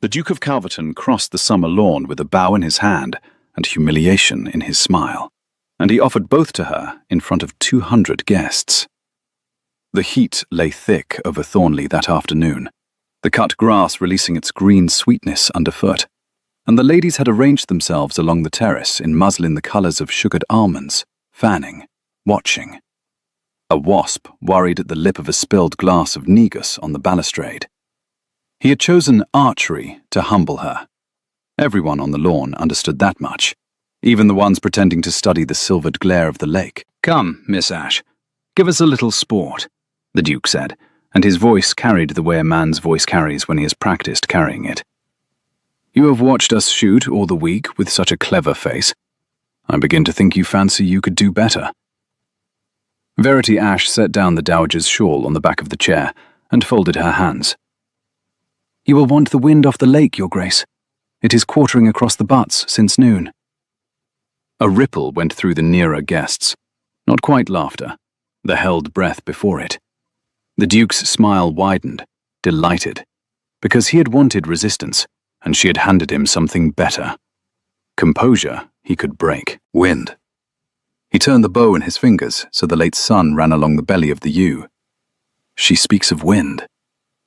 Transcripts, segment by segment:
The Duke of Calverton crossed the summer lawn with a bow in his hand and humiliation in his smile, and he offered both to her in front of 200 guests. The heat lay thick over Thornley that afternoon, the cut grass releasing its green sweetness underfoot, and the ladies had arranged themselves along the terrace in muslin the colours of sugared almonds, fanning, watching. A wasp worried at the lip of a spilled glass of negus on the balustrade. He had chosen Archery to humble her. Everyone on the lawn understood that much, even the ones pretending to study the silvered glare of the lake. "Come, Miss Ashe, give us a little sport," the Duke said, and his voice carried the way a man's voice carries when he has practiced carrying it. "You have watched us shoot all the week with such a clever face. I begin to think you fancy you could do better." Verity Ashe set down the dowager's shawl on the back of the chair and folded her hands. "You will want the wind off the lake, Your Grace. It is quartering across the butts since noon." A ripple went through the nearer guests, not quite laughter, the held breath before it. The Duke's smile widened, delighted, because he had wanted resistance, and she had handed him something better. Composure he could break. Wind. He turned the bow in his fingers so the late sun ran along the belly of the yew. "She speaks of wind.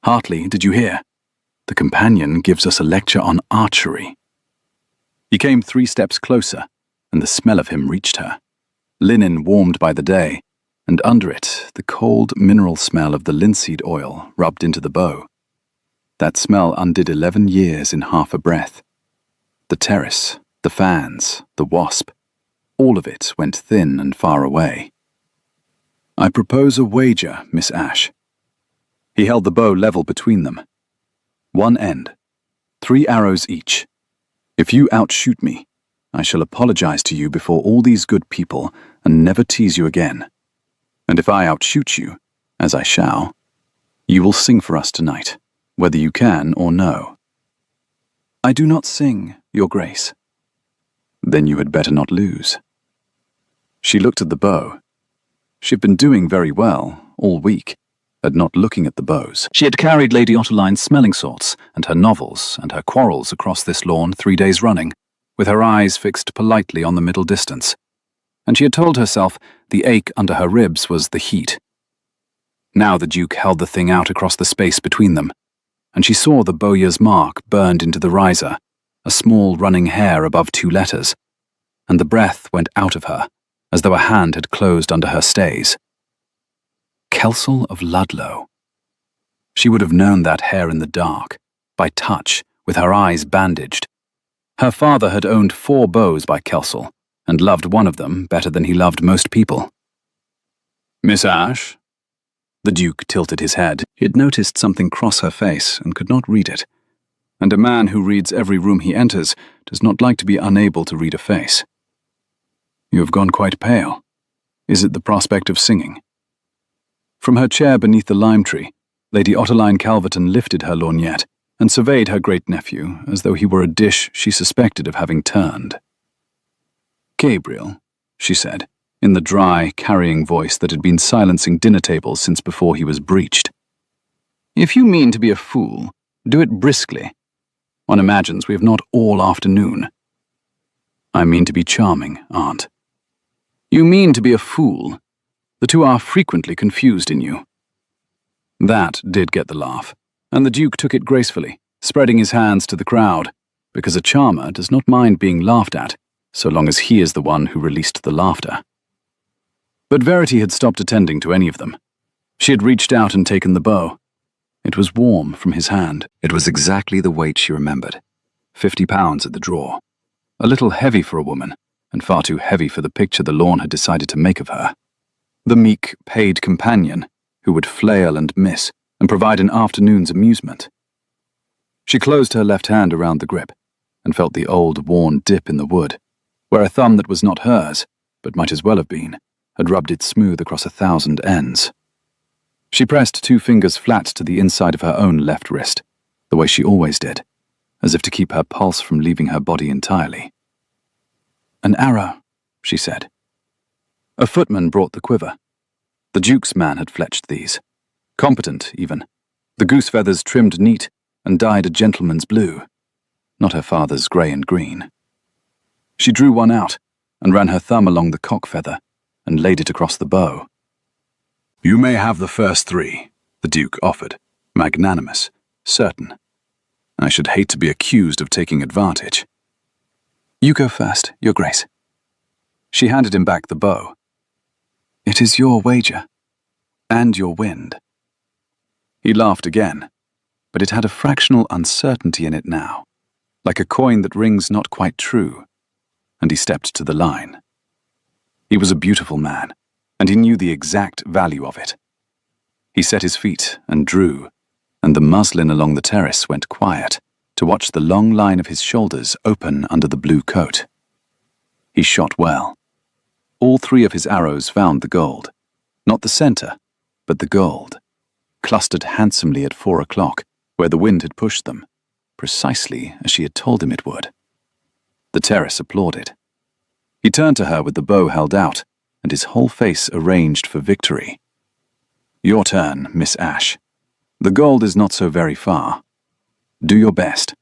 Hartley, did you hear? The companion gives us a lecture on archery." He came 3 steps closer, and the smell of him reached her. Linen warmed by the day, and under it the cold mineral smell of the linseed oil rubbed into the bow. That smell undid 11 years in half a breath. The terrace, the fans, the wasp, all of it went thin and far away. "I propose a wager, Miss Ashe." He held the bow level between them. "One end, 3 arrows each. If you outshoot me, I shall apologize to you before all these good people and never tease you again. And if I outshoot you, as I shall, you will sing for us tonight, whether you can or no." "I do not sing, Your Grace." "Then you had better not lose." She looked at the bow. She had been doing very well all week, at not looking at the bows. She had carried Lady Ottoline's smelling salts and her novels and her quarrels across this lawn 3 days running, with her eyes fixed politely on the middle distance, and she had told herself the ache under her ribs was the heat. Now the Duke held the thing out across the space between them, and she saw the bowyer's mark burned into the riser, a small running hair above 2 letters, and the breath went out of her, as though a hand had closed under her stays. Kelsall of Ludlow. She would have known that hair in the dark, by touch, with her eyes bandaged. Her father had owned 4 bows by Kelsall, and loved one of them better than he loved most people. "Miss Ashe?" The Duke tilted his head. He had noticed something cross her face and could not read it. And a man who reads every room he enters does not like to be unable to read a face. "You have gone quite pale. Is it the prospect of singing?" From her chair beneath the lime tree, Lady Ottoline Calverton lifted her lorgnette and surveyed her great-nephew as though he were a dish she suspected of having turned. "Gabriel," she said, in the dry, carrying voice that had been silencing dinner tables since before he was breeched. "If you mean to be a fool, do it briskly. One imagines we have not all afternoon." "I mean to be charming, Aunt." "You mean to be a fool. The two are frequently confused in you." That did get the laugh, and the Duke took it gracefully, spreading his hands to the crowd, because a charmer does not mind being laughed at, so long as he is the one who released the laughter. But Verity had stopped attending to any of them. She had reached out and taken the bow. It was warm from his hand. It was exactly the weight she remembered, 50 pounds at the draw. A little heavy for a woman, and far too heavy for the picture the lawn had decided to make of her. The meek, paid companion who would flail and miss and provide an afternoon's amusement. She closed her left hand around the grip and felt the old, worn dip in the wood, where a thumb that was not hers, but might as well have been, had rubbed it smooth across 1,000 ends. She pressed 2 fingers flat to the inside of her own left wrist, the way she always did, as if to keep her pulse from leaving her body entirely. "An arrow," she said. A footman brought the quiver. The Duke's man had fletched these. Competent, even. The goose feathers trimmed neat, and dyed a gentleman's blue, not her father's grey and green. She drew one out and ran her thumb along the cock feather and laid it across the bow. "You may have the first 3, the Duke offered, magnanimous, certain. I should hate to be accused of taking advantage." "You go first, Your Grace." She handed him back the bow. "It is your wager, and your wind." He laughed again, but it had a fractional uncertainty in it now, like a coin that rings not quite true, and he stepped to the line. He was a beautiful man, and he knew the exact value of it. He set his feet and drew, and the muslin along the terrace went quiet to watch the long line of his shoulders open under the blue coat. He shot well. All 3 of his arrows found the gold. Not the center, but the gold, clustered handsomely at 4 o'clock, where the wind had pushed them, precisely as she had told him it would. The terrace applauded. He turned to her with the bow held out, and his whole face arranged for victory. "Your turn, Miss Ash. The gold is not so very far. Do your best,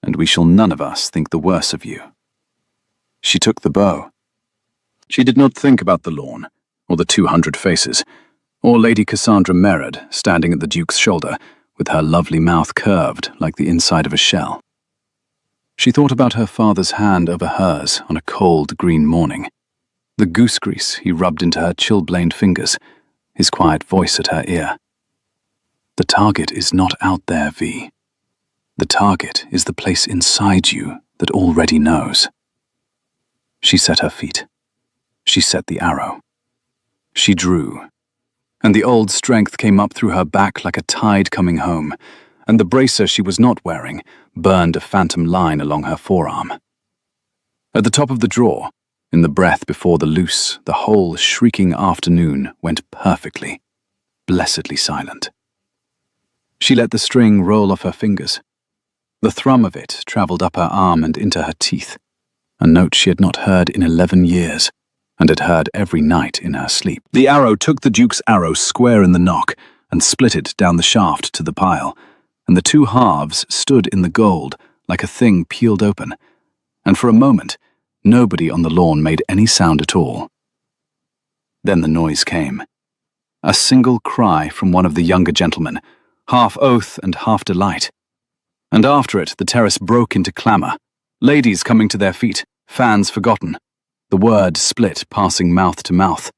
and we shall none of us think the worse of you." She took the bow. She did not think about the lawn, or the 200 faces, or Lady Cassandra Merritt standing at the Duke's shoulder, with her lovely mouth curved like the inside of a shell. She thought about her father's hand over hers on a cold green morning, the goose grease he rubbed into her chilblained fingers, his quiet voice at her ear. "The target is not out there, V. The target is the place inside you that already knows." She set her feet. She set the arrow. She drew, and the old strength came up through her back like a tide coming home, and the bracer she was not wearing burned a phantom line along her forearm. At the top of the drawer, in the breath before the loose, the whole shrieking afternoon went perfectly, blessedly silent. She let the string roll off her fingers. The thrum of it travelled up her arm and into her teeth, a note she had not heard in 11 years, and had heard every night in her sleep. The arrow took the Duke's arrow square in the nock and split it down the shaft to the pile, and the 2 halves stood in the gold like a thing peeled open, and for a moment nobody on the lawn made any sound at all. Then the noise came. A single cry from one of the younger gentlemen, half oath and half delight. And after it the terrace broke into clamour, ladies coming to their feet, fans forgotten, the word split passing mouth to mouth,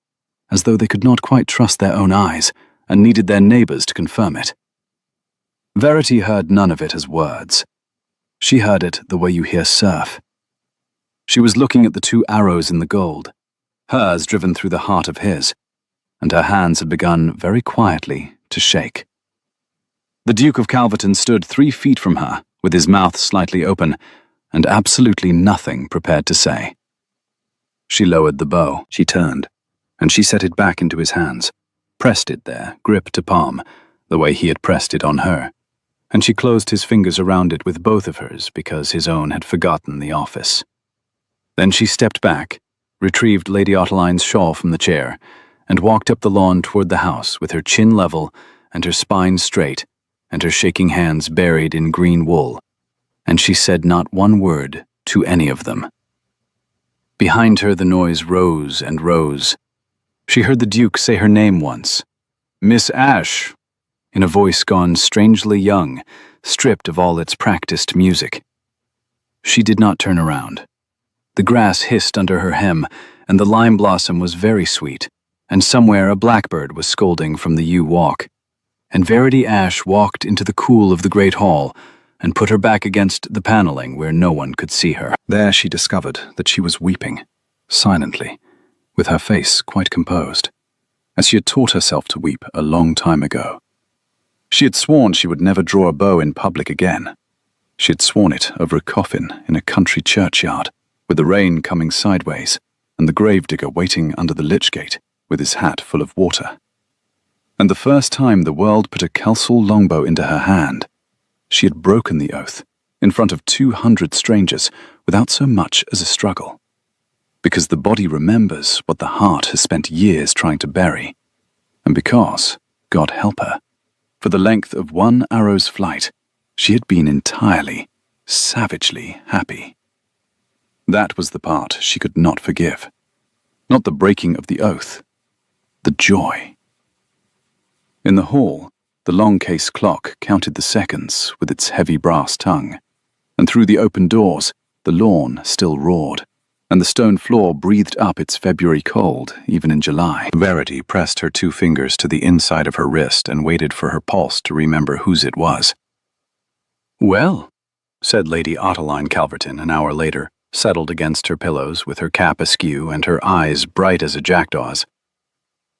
as though they could not quite trust their own eyes and needed their neighbours to confirm it. Verity heard none of it as words. She heard it the way you hear surf. She was looking at the 2 arrows in the gold, hers driven through the heart of his, and her hands had begun very quietly to shake. The Duke of Calverton stood 3 feet from her, with his mouth slightly open, and absolutely nothing prepared to say. She lowered the bow. She turned, and she set it back into his hands, pressed it there, grip to palm, the way he had pressed it on her, and she closed his fingers around it with both of hers because his own had forgotten the office. Then she stepped back, retrieved Lady Otteline's shawl from the chair, and walked up the lawn toward the house with her chin level and her spine straight and her shaking hands buried in green wool, and she said not one word to any of them. Behind her the noise rose and rose. She heard the Duke say her name once, "Miss Ash," in a voice gone strangely young, stripped of all its practiced music. She did not turn around. The grass hissed under her hem, and the lime blossom was very sweet, and somewhere a blackbird was scolding from the yew walk. And Verity Ash walked into the cool of the great hall, and put her back against the paneling where no one could see her. There she discovered that she was weeping, silently, with her face quite composed, as she had taught herself to weep a long time ago. She had sworn she would never draw a bow in public again. She had sworn it over a coffin in a country churchyard, with the rain coming sideways, and the gravedigger waiting under the lich gate with his hat full of water. And the first time the world put a Kelsall longbow into her hand, she had broken the oath in front of 200 strangers without so much as a struggle. Because the body remembers what the heart has spent years trying to bury, and because, God help her, for the length of one arrow's flight, She had been entirely, savagely happy. That was the part she could not forgive. Not the breaking of the oath, the joy. In the hall, the long case clock counted the seconds with its heavy brass tongue, and through the open doors, the lawn still roared, and the stone floor breathed up its February cold, even in July. Verity pressed her 2 fingers to the inside of her wrist and waited for her pulse to remember whose it was. "Well," said Lady Ottoline Calverton an hour later, settled against her pillows with her cap askew and her eyes bright as a jackdaw's.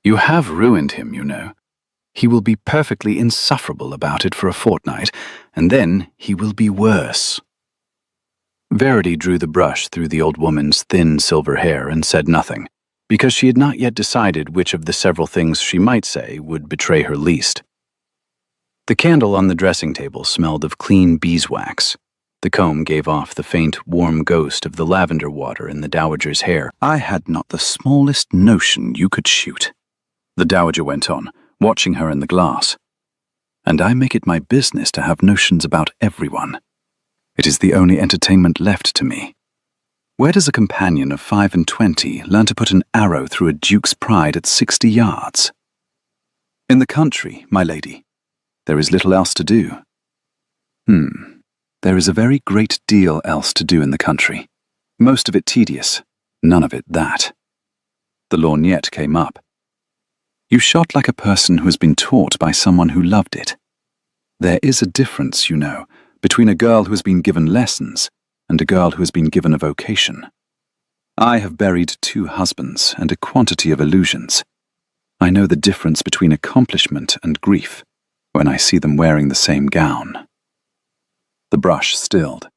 "You have ruined him, you know. He will be perfectly insufferable about it for a fortnight, and then he will be worse." Verity drew the brush through the old woman's thin silver hair and said nothing, because she had not yet decided which of the several things she might say would betray her least. The candle on the dressing table smelled of clean beeswax. The comb gave off the faint, warm ghost of the lavender water in the dowager's hair. "I had not the smallest notion you could shoot," the dowager went on, watching her in the glass. "And I make it my business to have notions about everyone. It is the only entertainment left to me. Where does a companion of 25 learn to put an arrow through a duke's pride at 60 yards? In the country, my lady, there is little else to do." There is a very great deal else to do in the country. Most of it tedious, none of it that. The lorgnette came up. "You shot like a person who has been taught by someone who loved it. There is a difference, you know, between a girl who has been given lessons and a girl who has been given a vocation. I have buried 2 husbands and a quantity of illusions. I know the difference between accomplishment and grief when I see them wearing the same gown." The brush stilled.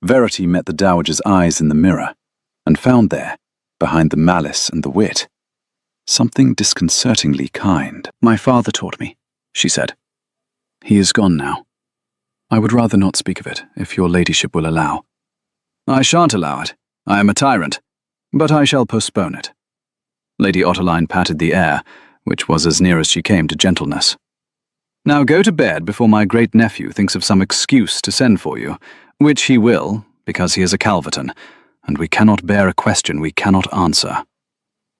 Verity met the dowager's eyes in the mirror and found there, behind the malice and the wit, something disconcertingly kind. "My father taught me," she said. "He is gone now. I would rather not speak of it, if your ladyship will allow." "I shan't allow it. I am a tyrant. But I shall postpone it." Lady Ottoline patted the air, which was as near as she came to gentleness. "Now go to bed before my great-nephew thinks of some excuse to send for you, which he will, because he is a Calverton, and we cannot bear a question we cannot answer.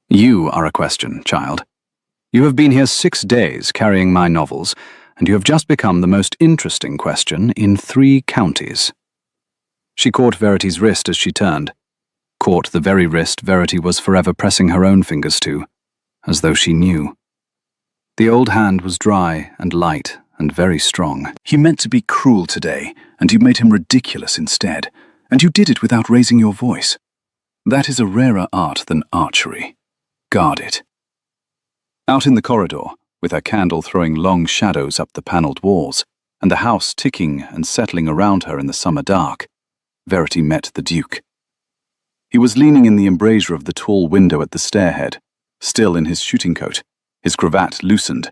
You are a question, child. You have been here 6 days carrying my novels, and you have just become the most interesting question in 3 counties." She caught Verity's wrist as she turned, caught the very wrist Verity was forever pressing her own fingers to, as though she knew. The old hand was dry and light and very strong. "He meant to be cruel today, and you made him ridiculous instead, and you did it without raising your voice. That is a rarer art than archery. Guard it." Out in the corridor, with her candle throwing long shadows up the panelled walls, and the house ticking and settling around her in the summer dark, Verity met the Duke. He was leaning in the embrasure of the tall window at the stairhead, still in his shooting coat, his cravat loosened,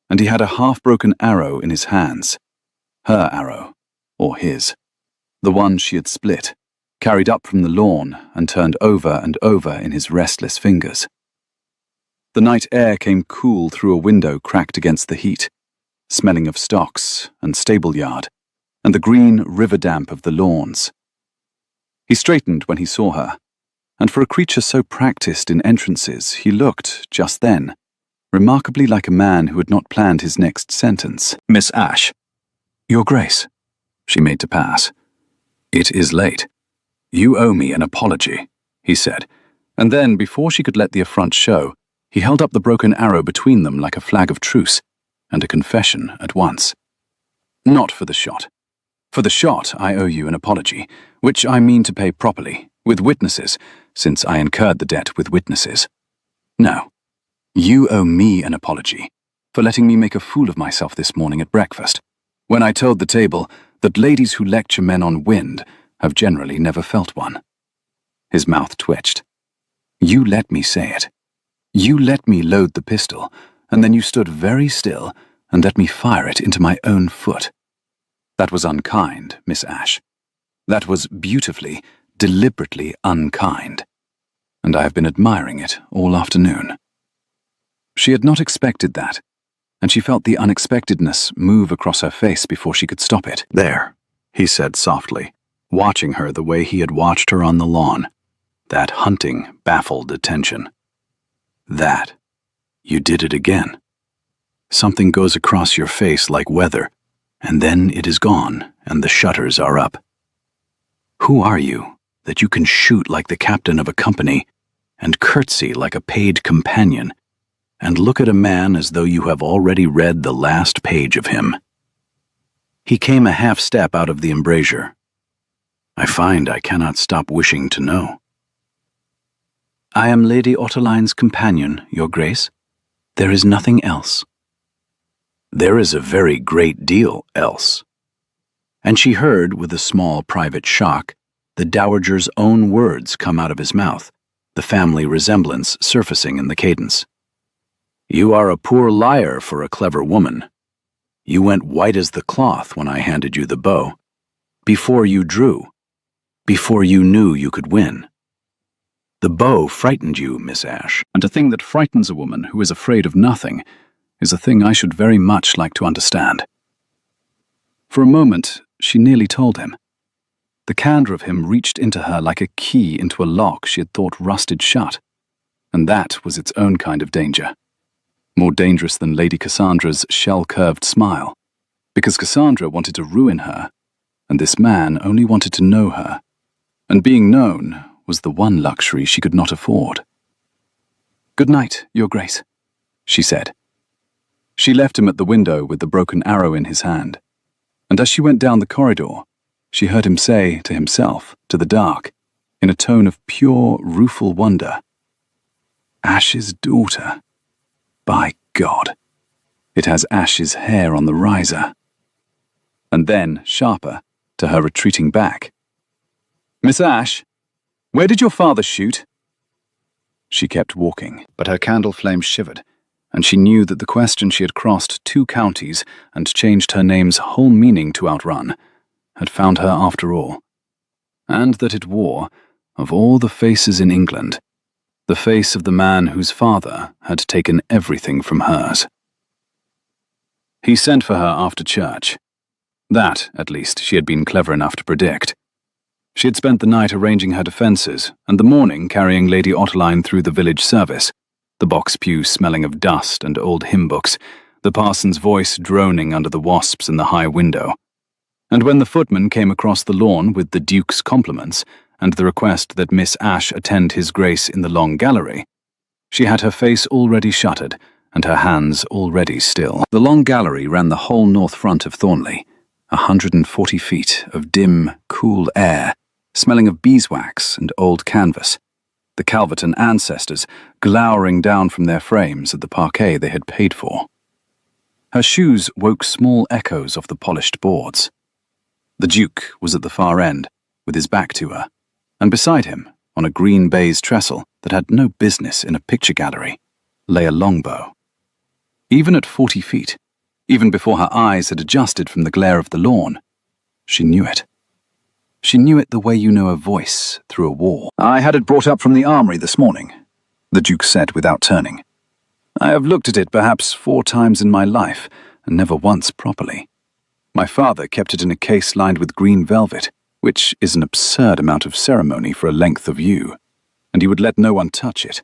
and he had a half-broken arrow in his hands. Her arrow, or his. The one she had split, carried up from the lawn and turned over and over in his restless fingers. The night air came cool through a window cracked against the heat, smelling of stocks and stable-yard, and the green river damp of the lawns. He straightened when he saw her, and for a creature so practiced in entrances, he looked, just then, remarkably like a man who had not planned his next sentence. "Miss Ashe." "Your Grace," she made to pass. "It is late. You owe me an apology," he said, and then, before she could let the affront show, he held up the broken arrow between them like a flag of truce, and a confession at once. "Not for the shot. For the shot I owe you an apology, which I mean to pay properly, with witnesses, since I incurred the debt with witnesses. No. You owe me an apology for letting me make a fool of myself this morning at breakfast, when I told the table that ladies who lecture men on wind have generally never felt one." His mouth twitched. "You let me say it. You let me load the pistol, and then you stood very still and let me fire it into my own foot. That was unkind, Miss Ashe. That was beautifully, deliberately unkind. And I have been admiring it all afternoon." She had not expected that, and she felt the unexpectedness move across her face before she could stop it. "There," he said softly, watching her the way he had watched her on the lawn. That hunting, baffled attention. "That. You did it again. Something goes across your face like weather, and then it is gone, and the shutters are up. Who are you, that you can shoot like the captain of a company, and curtsy like a paid companion, and look at a man as though you have already read the last page of him?" He came a half step out of the embrasure. "I find I cannot stop wishing to know." "I am Lady Otterline's companion, Your Grace. There is nothing else." "There is a very great deal else." And she heard, with a small private shock, the dowager's own words come out of his mouth, the family resemblance surfacing in the cadence. "You are a poor liar for a clever woman. You went white as the cloth when I handed you the bow. Before you drew. Before you knew you could win. The bow frightened you, Miss Ashe, and a thing that frightens a woman who is afraid of nothing is a thing I should very much like to understand." For a moment, she nearly told him. The candor of him reached into her like a key into a lock she had thought rusted shut, and that was its own kind of danger. More dangerous than Lady Cassandra's shell-curved smile, because Cassandra wanted to ruin her, and this man only wanted to know her, and being known was the one luxury she could not afford. "Good night, Your Grace," she said. She left him at the window with the broken arrow in his hand, and as she went down the corridor, she heard him say to himself, to the dark, in a tone of pure, rueful wonder, "Ashe's daughter. By God, it has Ashe's hair on the riser." And then, sharper, to her retreating back, "Miss Ashe, where did your father shoot?" She kept walking, but her candle flame shivered, and she knew that the question she had crossed 2 counties and changed her name's whole meaning to outrun had found her after all, and that it wore, of all the faces in England, the face of the man whose father had taken everything from hers. He sent for her after church. That, at least, she had been clever enough to predict. She had spent the night arranging her defences, and the morning carrying Lady Otterline through the village service, the box pew smelling of dust and old hymn books, the parson's voice droning under the wasps in the high window. And when the footman came across the lawn with the Duke's compliments and the request that Miss Ashe attend his grace in the long gallery, she had her face already shuttered and her hands already still. The long gallery ran the whole north front of Thornley, 140 feet of dim, cool air, smelling of beeswax and old canvas, the Calverton ancestors glowering down from their frames at the parquet they had paid for. Her shoes woke small echoes off the polished boards. The Duke was at the far end, with his back to her, and beside him, on a green baize trestle that had no business in a picture gallery, lay a longbow. Even at 40 feet, even before her eyes had adjusted from the glare of the lawn, she knew it. She knew it the way you know a voice through a wall. "I had it brought up from the armory this morning," the Duke said without turning. "I have looked at it perhaps 4 times in my life, and never once properly. My father kept it in a case lined with green velvet, which is an absurd amount of ceremony for a length of yew, and he would let no one touch it,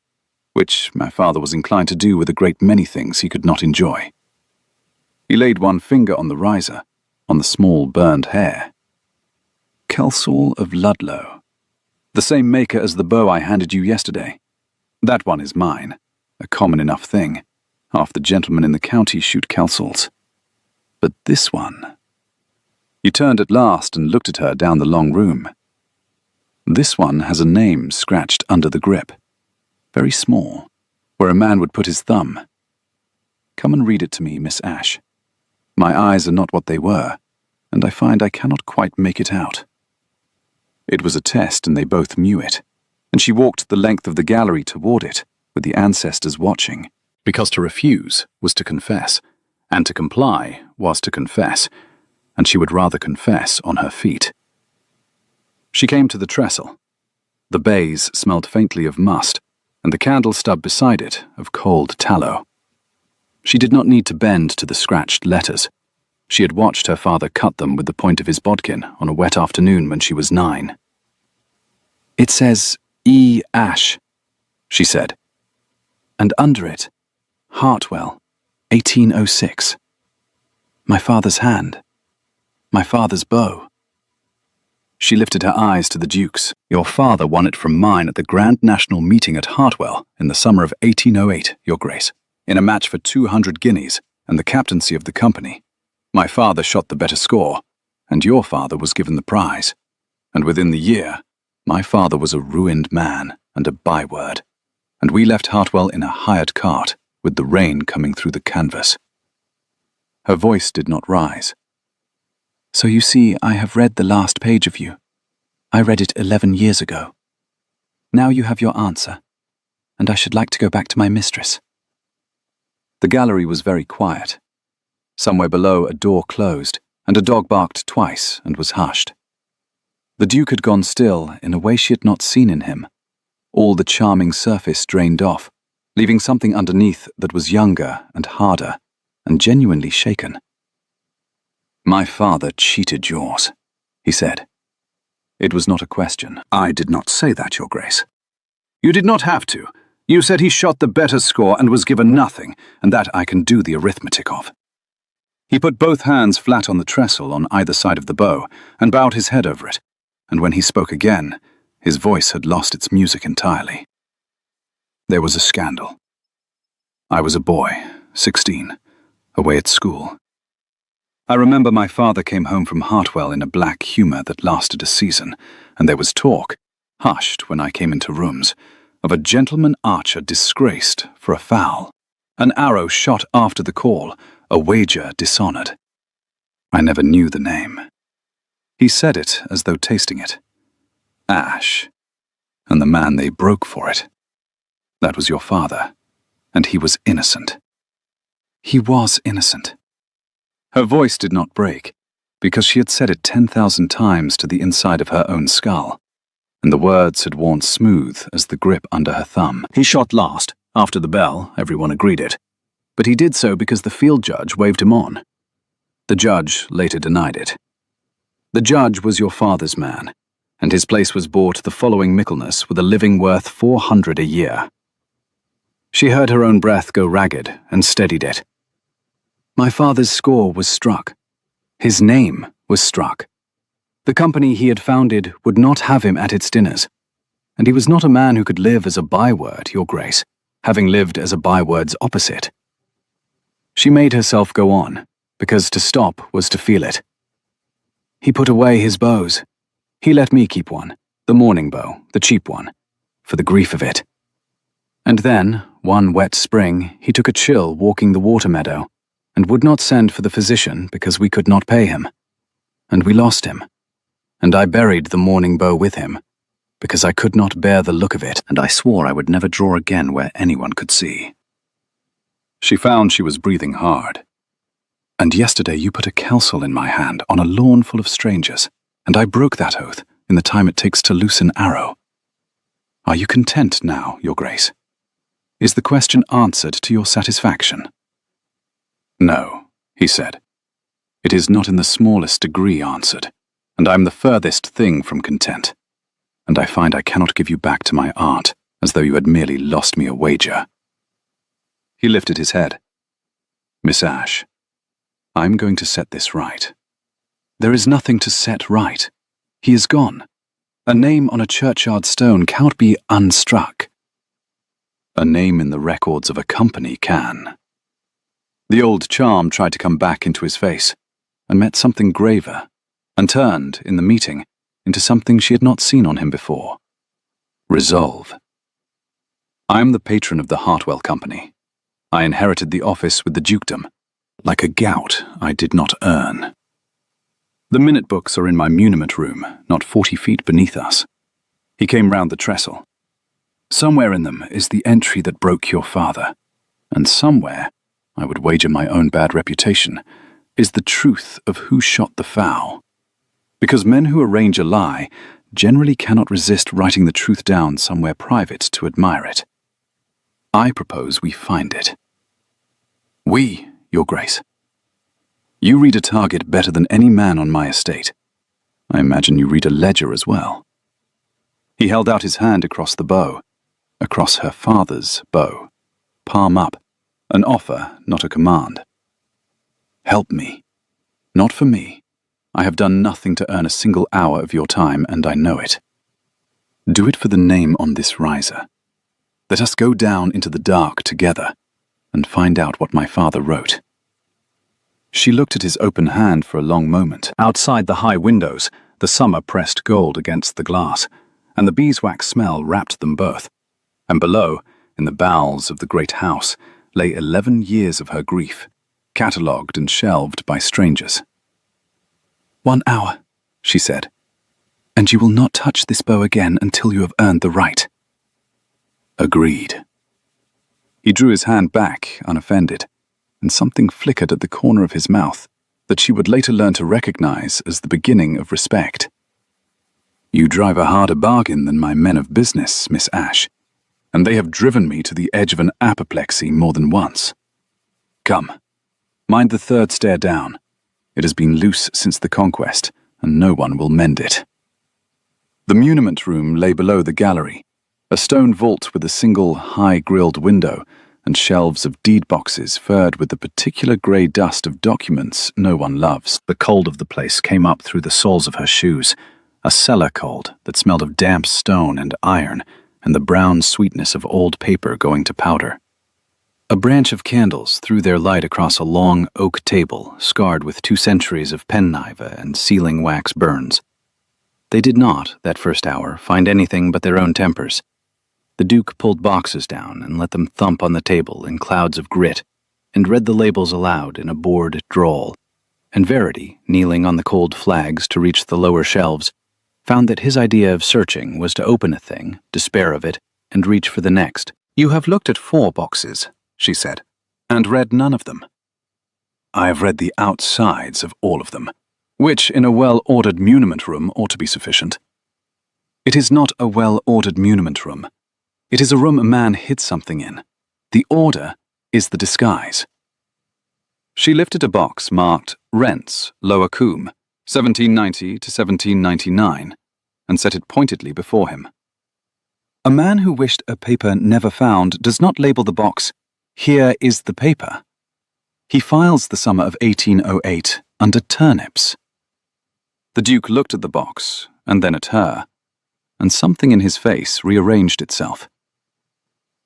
which my father was inclined to do with a great many things he could not enjoy." He laid one finger on the riser, on the small burned hair. "Kelsall of Ludlow. The same maker as the bow I handed you yesterday. That one is mine, a common enough thing. Half the gentlemen in the county shoot Kelsalls. But this one..." He turned at last and looked at her down the long room. "This one has a name scratched under the grip, very small, where a man would put his thumb. Come and read it to me, Miss Ashe. My eyes are not what they were, and I find I cannot quite make it out." It was a test, and they both knew it, and she walked the length of the gallery toward it, with the ancestors watching, because to refuse was to confess, and to comply was to confess, and she would rather confess on her feet. She came to the trestle. The baize smelled faintly of must, and the candle stub beside it of cold tallow. She did not need to bend to the scratched letters. She had watched her father cut them with the point of his bodkin on a wet afternoon when she was 9. "It says E. Ash," she said. "And under it, Hartwell, 1806. My father's hand. My father's bow." She lifted her eyes to the Duke's. "Your father won it from mine at the Grand National Meeting at Hartwell in the summer of 1808, Your Grace, in a match for 200 guineas and the captaincy of the company. My father shot the better score, and your father was given the prize. And within the year, my father was a ruined man and a byword, and we left Hartwell in a hired cart, with the rain coming through the canvas." Her voice did not rise. "So you see, I have read the last page of you. I read it 11 years ago. Now you have your answer, and I should like to go back to my mistress." The gallery was very quiet. Somewhere below, a door closed, and a dog barked twice and was hushed. The Duke had gone still in a way she had not seen in him. All the charming surface drained off, leaving something underneath that was younger and harder and genuinely shaken. "My father cheated yours," he said. It was not a question. "I did not say that, Your Grace." "You did not have to. You said he shot the better score and was given nothing, and that I can do the arithmetic of." He put both hands flat on the trestle on either side of the bow and bowed his head over it, and when he spoke again, his voice had lost its music entirely. "There was a scandal. I was a boy, 16, away at school. I remember my father came home from Hartwell in a black humour that lasted a season, and there was talk, hushed when I came into rooms, of a gentleman archer disgraced for a foul, an arrow shot after the call, a wager dishonoured. I never knew the name. He said it as though tasting it. Ash, and the man they broke for it. That was your father, and he was innocent." He was innocent. Her voice did not break, because she had said it 10,000 times to the inside of her own skull, and the words had worn smooth as the grip under her thumb. "He shot last, after the bell, everyone agreed it, but he did so because the field judge waved him on. The judge later denied it. The judge was your father's man, and his place was bought the following Michaelmas with a living worth 400 a year." She heard her own breath go ragged and steadied it. "My father's score was struck. His name was struck. The company he had founded would not have him at its dinners, and he was not a man who could live as a byword, Your Grace, having lived as a byword's opposite." She made herself go on, because to stop was to feel it. "He put away his bows. He let me keep one, the morning bow, the cheap one, for the grief of it. And then, one wet spring, he took a chill walking the water meadow, and would not send for the physician because we could not pay him. And we lost him. And I buried the morning bow with him, because I could not bear the look of it, and I swore I would never draw again where anyone could see." She found she was breathing hard. "And yesterday you put a celsel in my hand on a lawn full of strangers, and I broke that oath in the time it takes to loose an arrow. Are you content now, Your Grace? Is the question answered to your satisfaction?" "No," he said. "It is not in the smallest degree answered, and I am the furthest thing from content. And I find I cannot give you back to my aunt, as though you had merely lost me a wager." He lifted his head. "Miss Ash, I'm going to set this right." "There is nothing to set right. He is gone. A name on a churchyard stone cannot be unstruck." "A name in the records of a company can." The old charm tried to come back into his face, and met something graver, and turned, in the meeting, into something she had not seen on him before. Resolve. "I am the patron of the Hartwell Company. I inherited the office with the dukedom. Like a gout, I did not earn. The minute books are in my muniment room, not 40 feet beneath us." He came round the trestle. "Somewhere in them is the entry that broke your father, and somewhere, I would wager my own bad reputation, is the truth of who shot the fowl. Because men who arrange a lie generally cannot resist writing the truth down somewhere private to admire it. I propose we find it." "We, Your Grace. You read a target better than any man on my estate. I imagine you read a ledger as well." He held out his hand across the bow, across her father's bow, palm up, an offer, not a command. "Help me. Not for me. I have done nothing to earn a single hour of your time, and I know it. Do it for the name on this riser. Let us go down into the dark together and find out what my father wrote." She looked at his open hand for a long moment. Outside the high windows, the summer pressed gold against the glass, and the beeswax smell wrapped them both. And below, in the bowels of the great house, lay 11 years of her grief, catalogued and shelved by strangers. "1 hour," she said, "and you will not touch this bow again until you have earned the right." Agreed. He drew his hand back, unoffended, and something flickered at the corner of his mouth that she would later learn to recognize as the beginning of respect. "You drive a harder bargain than my men of business, Miss Ashe, and they have driven me to the edge of an apoplexy more than once. Come, mind the 3rd stair down. It has been loose since the conquest, and no one will mend it." The muniment room lay below the gallery, a stone vault with a single high-grilled window and shelves of deed boxes furred with the particular grey dust of documents no one loves. The cold of the place came up through the soles of her shoes, a cellar cold that smelled of damp stone and iron and the brown sweetness of old paper going to powder. A branch of candles threw their light across a long oak table scarred with 2 centuries of penknife and sealing wax burns. They did not, that first hour, find anything but their own tempers. The Duke pulled boxes down and let them thump on the table in clouds of grit, and read the labels aloud in a bored drawl. And Verity, kneeling on the cold flags to reach the lower shelves, found that his idea of searching was to open a thing, despair of it, and reach for the next. "You have looked at 4 boxes, she said, "and read none of them." "I have read the outsides of all of them, which in a well-ordered muniment room ought to be sufficient." "It is not a well-ordered muniment room. It is a room a man hid something in. The order is the disguise." She lifted a box marked Rents, Lower Coombe, 1790 to 1799, and set it pointedly before him. A man who wished a paper never found does not label the box, "Here is the paper." He files the summer of 1808 under turnips. The Duke looked at the box, and then at her, and something in his face rearranged itself.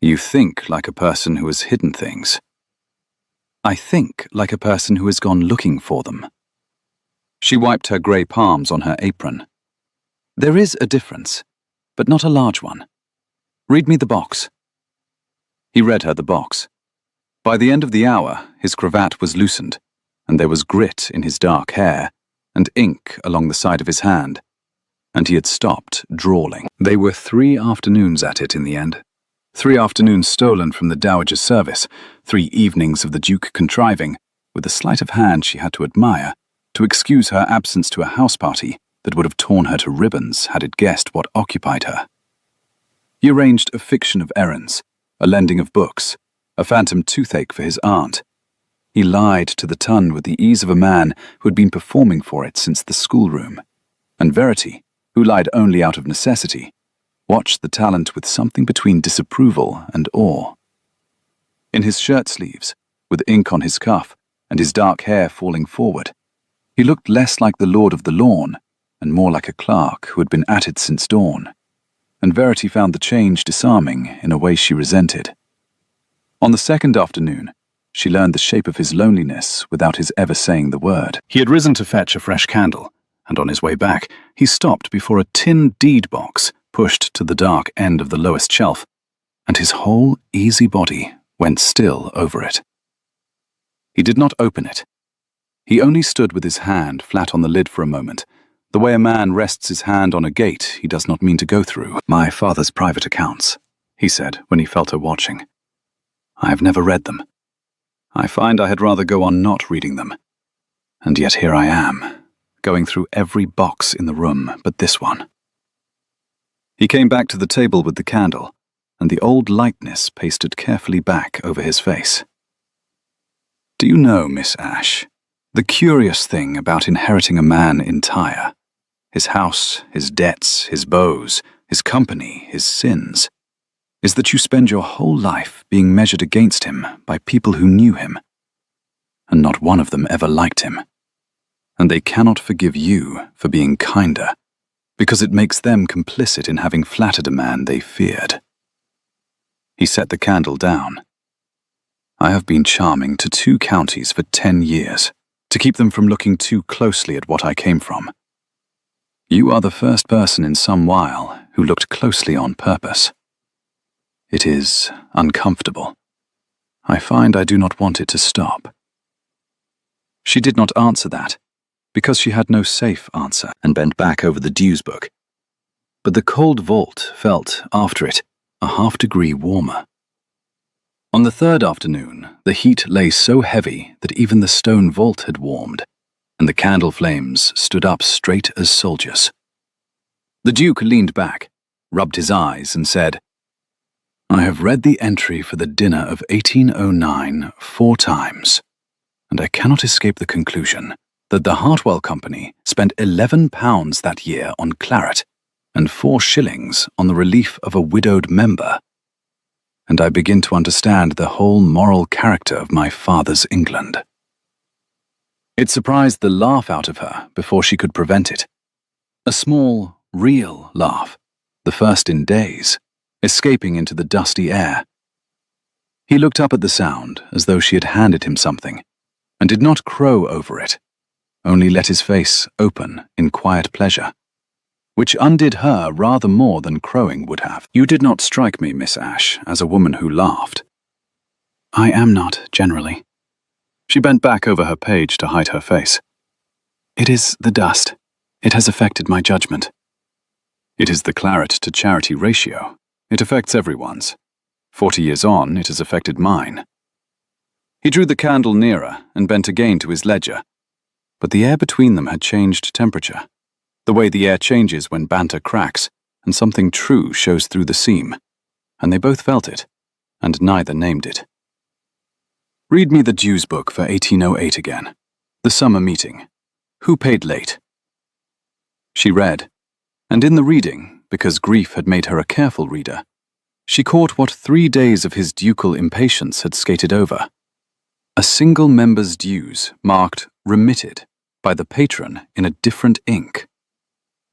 "You think like a person who has hidden things." "I think like a person who has gone looking for them." She wiped her grey palms on her apron. "There is a difference, but not a large one. Read me the box." He read her the box. By the end of the hour, his cravat was loosened, and there was grit in his dark hair, and ink along the side of his hand, and he had stopped drawling. They were 3 afternoons at it in the end. 3 afternoons stolen from the Dowager's service, 3 evenings of the Duke contriving, with a sleight of hand she had to admire, to excuse her absence to a house party that would have torn her to ribbons had it guessed what occupied her. He arranged a fiction of errands, a lending of books, a phantom toothache for his aunt. He lied to the ton with the ease of a man who had been performing for it since the schoolroom, and Verity, who lied only out of necessity, watched the talent with something between disapproval and awe. In his shirt sleeves, with ink on his cuff and his dark hair falling forward, he looked less like the Lord of the Lawn and more like a clerk who had been at it since dawn, and Verity found the change disarming in a way she resented. On the 2nd afternoon, she learned the shape of his loneliness without his ever saying the word. He had risen to fetch a fresh candle, and on his way back, he stopped before a tin deed box pushed to the dark end of the lowest shelf, and his whole easy body went still over it. He did not open it. He only stood with his hand flat on the lid for a moment, the way a man rests his hand on a gate he does not mean to go through. "My father's private accounts," he said when he felt her watching. "I have never read them. I find I had rather go on not reading them. And yet here I am, going through every box in the room but this one." He came back to the table with the candle, and the old lightness pasted carefully back over his face. Do you know, Miss Ash, the curious thing about inheriting a man entire, his house, his debts, his beaux, his company, his sins, is that you spend your whole life being measured against him by people who knew him, and not one of them ever liked him. And they cannot forgive you for being kinder, because it makes them complicit in having flattered a man they feared. He set the candle down. I have been charming to 2 counties for 10 years, to keep them from looking too closely at what I came from. You are the first person in some while who looked closely on purpose. It is uncomfortable. I find I do not want it to stop. She did not answer that, because she had no safe answer, and bent back over the dues book. But the cold vault felt, after it, a half-degree warmer. On the 3rd afternoon, the heat lay so heavy that even the stone vault had warmed, and the candle flames stood up straight as soldiers. The Duke leaned back, rubbed his eyes, and said, I have read the entry for the dinner of 1809 4 times, and I cannot escape the conclusion that the Hartwell Company spent £11 that year on claret and 4 shillings on the relief of a widowed member. And I begin to understand the whole moral character of my father's England. It surprised the laugh out of her before she could prevent it. A small, real laugh, the first in days, escaping into the dusty air. He looked up at the sound as though she had handed him something, and did not crow over it, only let his face open in quiet pleasure, which undid her rather more than crowing would have. You did not strike me, Miss Ash, as a woman who laughed. I am not, generally. She bent back over her page to hide her face. It is the dust. It has affected my judgment. It is the claret to charity ratio. It affects everyone's. 40 years on, it has affected mine. He drew the candle nearer and bent again to his ledger, but the air between them had changed temperature, the way the air changes when banter cracks and something true shows through the seam, and they both felt it, and neither named it. Read me the dues book for 1808 again, the summer meeting. Who paid late? She read, and in the reading, because grief had made her a careful reader, she caught what 3 days of his ducal impatience had skated over. A single member's dues marked remitted by the patron in a different ink.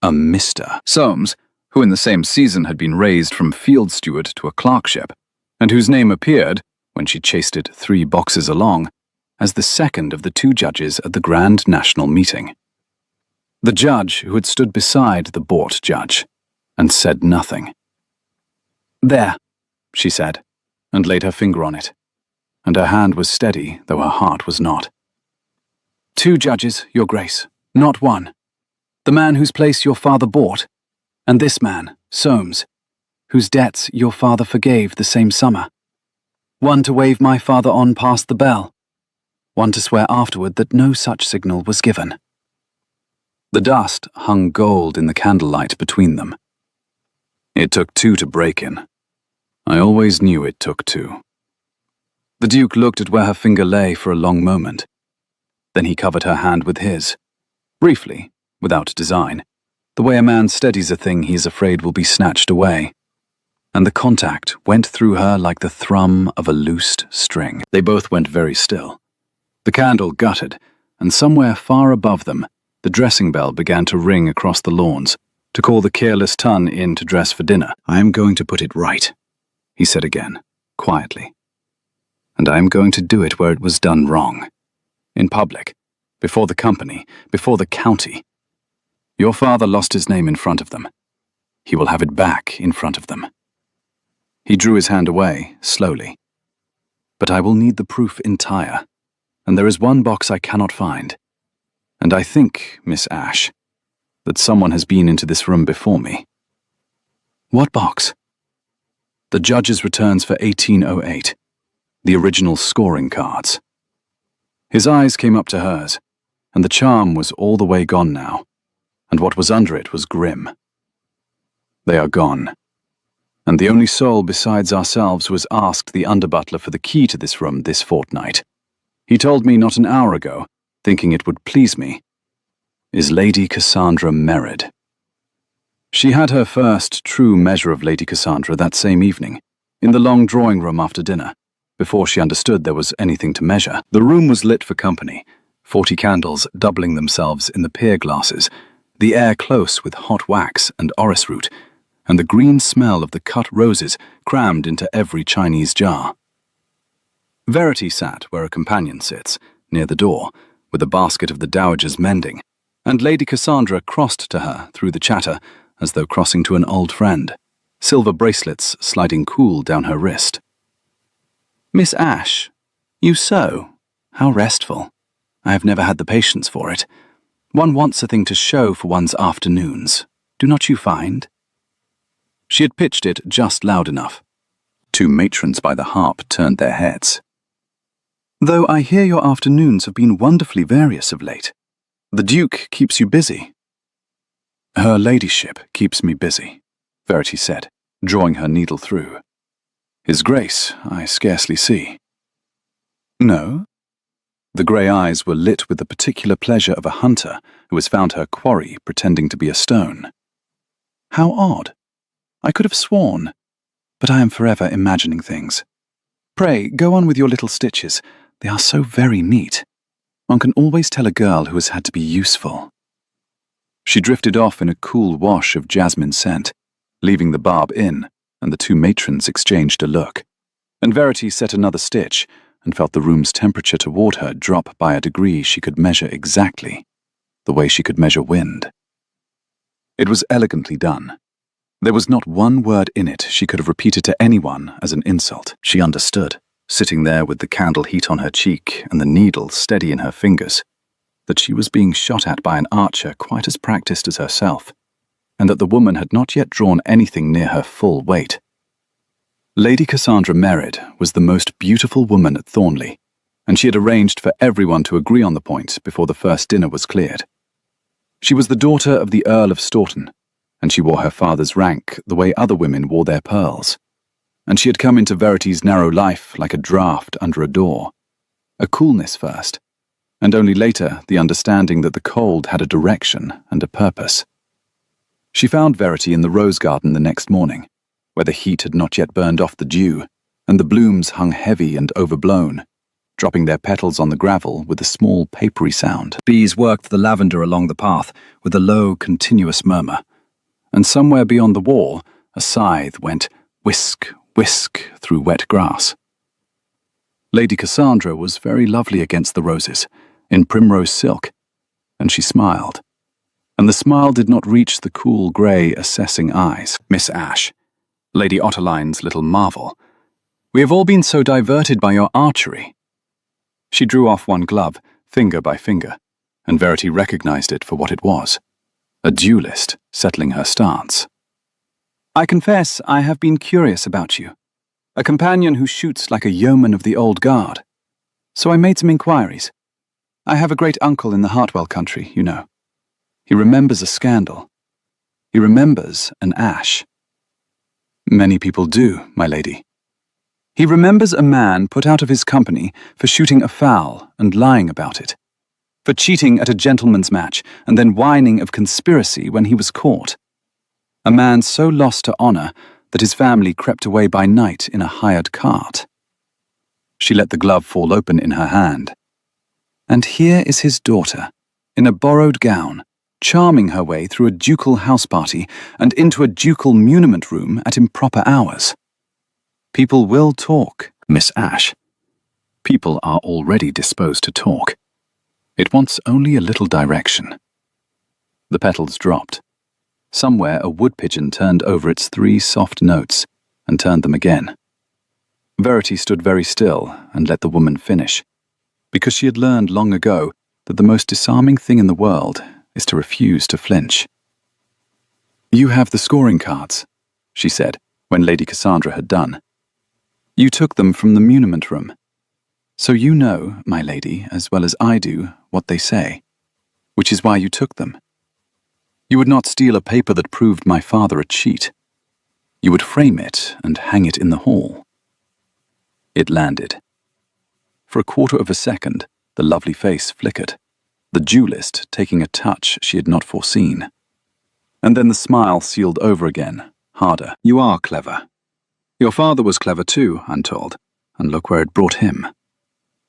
A Mr. Soames, who in the same season had been raised from field steward to a clerkship, and whose name appeared, when she chased it 3 boxes along, as the second of the 2 judges at the Grand National Meeting. The judge who had stood beside the bought judge, and said nothing. There, she said, and laid her finger on it, and her hand was steady, though her heart was not. 2 judges, your grace, not 1. The man whose place your father bought, and this man, Soames, whose debts your father forgave the same summer. 1 to wave my father on past the bell, 1 to swear afterward that no such signal was given. The dust hung gold in the candlelight between them. It took 2 to break in. I always knew it took 2. The Duke looked at where her finger lay for a long moment. Then he covered her hand with his, briefly, without design, the way a man steadies a thing he is afraid will be snatched away. And the contact went through her like the thrum of a loosed string. They both went very still. The candle guttered, and somewhere far above them, the dressing bell began to ring across the lawns, to call the careless ton in to dress for dinner. I am going to put it right, he said again, quietly. And I am going to do it where it was done wrong. In public, before the company, before the county. Your father lost his name in front of them. He will have it back in front of them. He drew his hand away, slowly. But I will need the proof entire, and there is 1 box I cannot find. And I think, Miss Ash, that someone has been into this room before me. What box? The judge's returns for 1808, the original scoring cards. His eyes came up to hers, and the charm was all the way gone now, and what was under it was grim. They are gone, and the only soul besides ourselves who has asked the under-butler for the key to this room this fortnight He told me not an hour ago, thinking it would please me, is Lady Cassandra Merrid. She had her first true measure of Lady Cassandra that same evening, in the long drawing room after dinner, before she understood there was anything to measure. The room was lit for company, 40 candles doubling themselves in the pier glasses, the air close with hot wax and orris root, and the green smell of the cut roses crammed into every Chinese jar. Verity sat where a companion sits, near the door, with a basket of the dowager's mending, and Lady Cassandra crossed to her through the chatter as though crossing to an old friend, silver bracelets sliding cool down her wrist. "Miss Ash, you sew? How restful. I have never had the patience for it. One wants a thing to show for one's afternoons, do not you find?" She had pitched it just loud enough. 2 matrons by the harp turned their heads. "Though I hear your afternoons have been wonderfully various of late. The Duke keeps you busy." "Her ladyship keeps me busy," Verity said, drawing her needle through. "His Grace, I scarcely see." "No?" The grey eyes were lit with the particular pleasure of a hunter who has found her quarry pretending to be a stone. "How odd. I could have sworn, but I am forever imagining things. Pray, go on with your little stitches. They are so very neat. One can always tell a girl who has had to be useful." She drifted off in a cool wash of jasmine scent, leaving the barb in, and the 2 matrons exchanged a look. And Verity set another stitch, and felt the room's temperature toward her drop by a degree she could measure exactly, the way she could measure wind. It was elegantly done. There was not one word in it she could have repeated to anyone as an insult. She understood, sitting there with the candle heat on her cheek and the needle steady in her fingers, that she was being shot at by an archer quite as practiced as herself, and that the woman had not yet drawn anything near her full weight. Lady Cassandra Merrid was the most beautiful woman at Thornley, and she had arranged for everyone to agree on the point before the first dinner was cleared. She was the daughter of the Earl of Staunton, and she wore her father's rank the way other women wore their pearls, and she had come into Verity's narrow life like a draught under a door, a coolness first, and only later the understanding that the cold had a direction and a purpose. She found Verity in the rose garden the next morning, where the heat had not yet burned off the dew, and the blooms hung heavy and overblown, dropping their petals on the gravel with a small papery sound. Bees worked the lavender along the path with a low, continuous murmur, and somewhere beyond the wall a scythe went whisk, whisk through wet grass. Lady Cassandra was very lovely against the roses, in primrose silk, and she smiled. And the smile did not reach the cool grey, assessing eyes. "Miss Ash, Lady Otterline's little marvel, we have all been so diverted by your archery." She drew off one glove, finger by finger, and Verity recognized it for what it was, a duelist settling her stance. "I confess I have been curious about you, a companion who shoots like a yeoman of the old guard. So I made some inquiries. I have a great uncle in the Hartwell country, you know. He remembers a scandal. He remembers an Ash." "Many people do, my lady." "He remembers a man put out of his company for shooting a fowl and lying about it, for cheating at a gentleman's match and then whining of conspiracy when he was caught. A man so lost to honour that his family crept away by night in a hired cart." She let the glove fall open in her hand. "And here is his daughter, in a borrowed gown, charming her way through a ducal house party and into a ducal muniment room at improper hours. People will talk, Miss Ash. People are already disposed to talk. It wants only a little direction." The petals dropped. Somewhere a wood pigeon turned over its 3 soft notes and turned them again. Verity stood very still and let the woman finish, because she had learned long ago that the most disarming thing in the world is to refuse to flinch. "You have the scoring cards," she said, when Lady Cassandra had done. "You took them from the muniment room. So you know, my lady, as well as I do, what they say, which is why you took them. You would not steal a paper that proved my father a cheat. You would frame it and hang it in the hall." It landed. For a quarter of a second, the lovely face flickered, the duelist taking a touch she had not foreseen. And then the smile sealed over again, harder. You are clever. Your father was clever too, I'm told, and look where it brought him.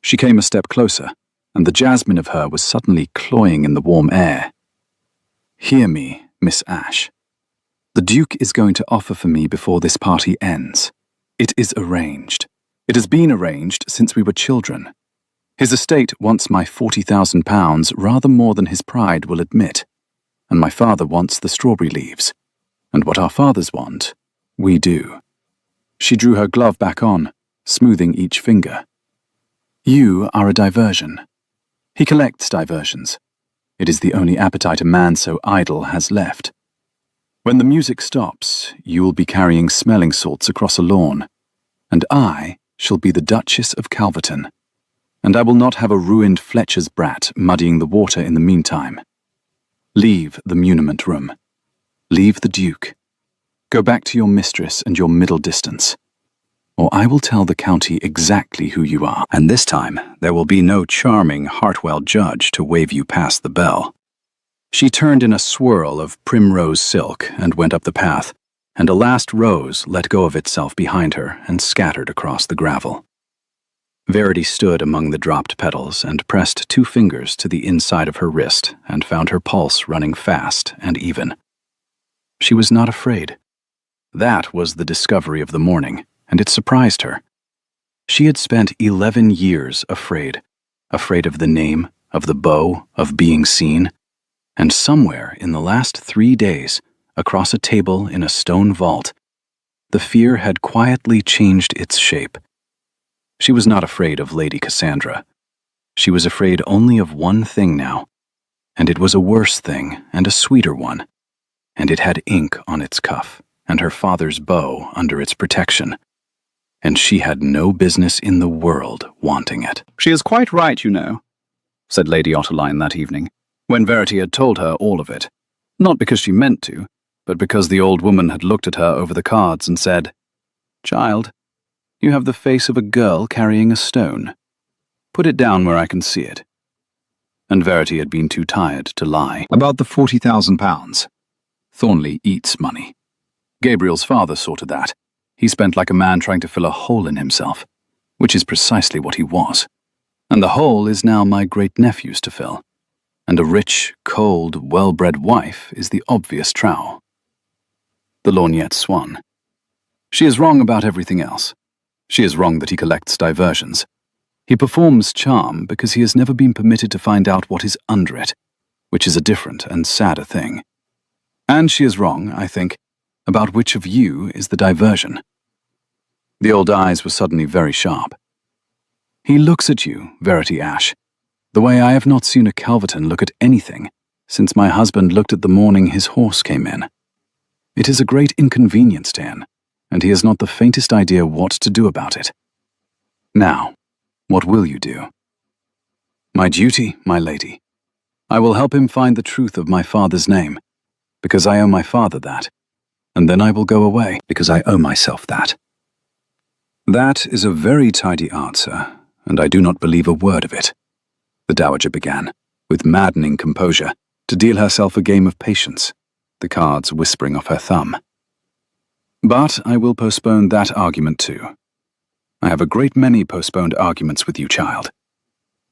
She came a step closer, and the jasmine of her was suddenly cloying in the warm air. Hear me, Miss Ash. The Duke is going to offer for me before this party ends. It is arranged. It has been arranged since we were children. His estate wants my £40,000 rather more than his pride will admit, and my father wants the strawberry leaves. And what our fathers want, we do. She drew her glove back on, smoothing each finger. You are a diversion. He collects diversions. It is the only appetite a man so idle has left. When the music stops, you will be carrying smelling salts across a lawn, and I shall be the Duchess of Calverton, and I will not have a ruined Fletcher's brat muddying the water in the meantime. Leave the muniment room. Leave the Duke. Go back to your mistress and your middle distance, or I will tell the county exactly who you are, and this time there will be no charming Hartwell judge to wave you past the bell. She turned in a swirl of primrose silk and went up the path, and a last rose let go of itself behind her and scattered across the gravel. Verity stood among the dropped petals and pressed 2 fingers to the inside of her wrist and found her pulse running fast and even. She was not afraid. That was the discovery of the morning, and it surprised her. She had spent 11 years afraid of the name, of the bow, of being seen, and somewhere in the last 3 days, across a table in a stone vault, the fear had quietly changed its shape. She was not afraid of Lady Cassandra. She was afraid only of one thing now, and it was a worse thing and a sweeter one, and it had ink on its cuff and her father's bow under its protection, and she had no business in the world wanting it. She is quite right, you know, said Lady Otterline that evening, when Verity had told her all of it, not because she meant to, but because the old woman had looked at her over the cards and said, "Child, you have the face of a girl carrying a stone. Put it down where I can see it." And Verity had been too tired to lie. About the £40,000. Thornley eats money. Gabriel's father saw to that. He spent like a man trying to fill a hole in himself, which is precisely what he was. And the hole is now my great-nephew's to fill. And a rich, cold, well-bred wife is the obvious trowel. The lorgnette swan. She is wrong about everything else. She is wrong that he collects diversions. He performs charm because he has never been permitted to find out what is under it, which is a different and sadder thing. And she is wrong, I think, about which of you is the diversion. The old eyes were suddenly very sharp. He looks at you, Verity Ash, the way I have not seen a Calverton look at anything since my husband looked at the morning his horse came in. It is a great inconvenience to him, and he has not the faintest idea what to do about it. Now, what will you do? My duty, my lady. I will help him find the truth of my father's name, because I owe my father that, and then I will go away, because I owe myself that. That is a very tidy answer, and I do not believe a word of it, the Dowager began, with maddening composure, to deal herself a game of patience, the cards whispering off her thumb. But I will postpone that argument too. I have a great many postponed arguments with you, child.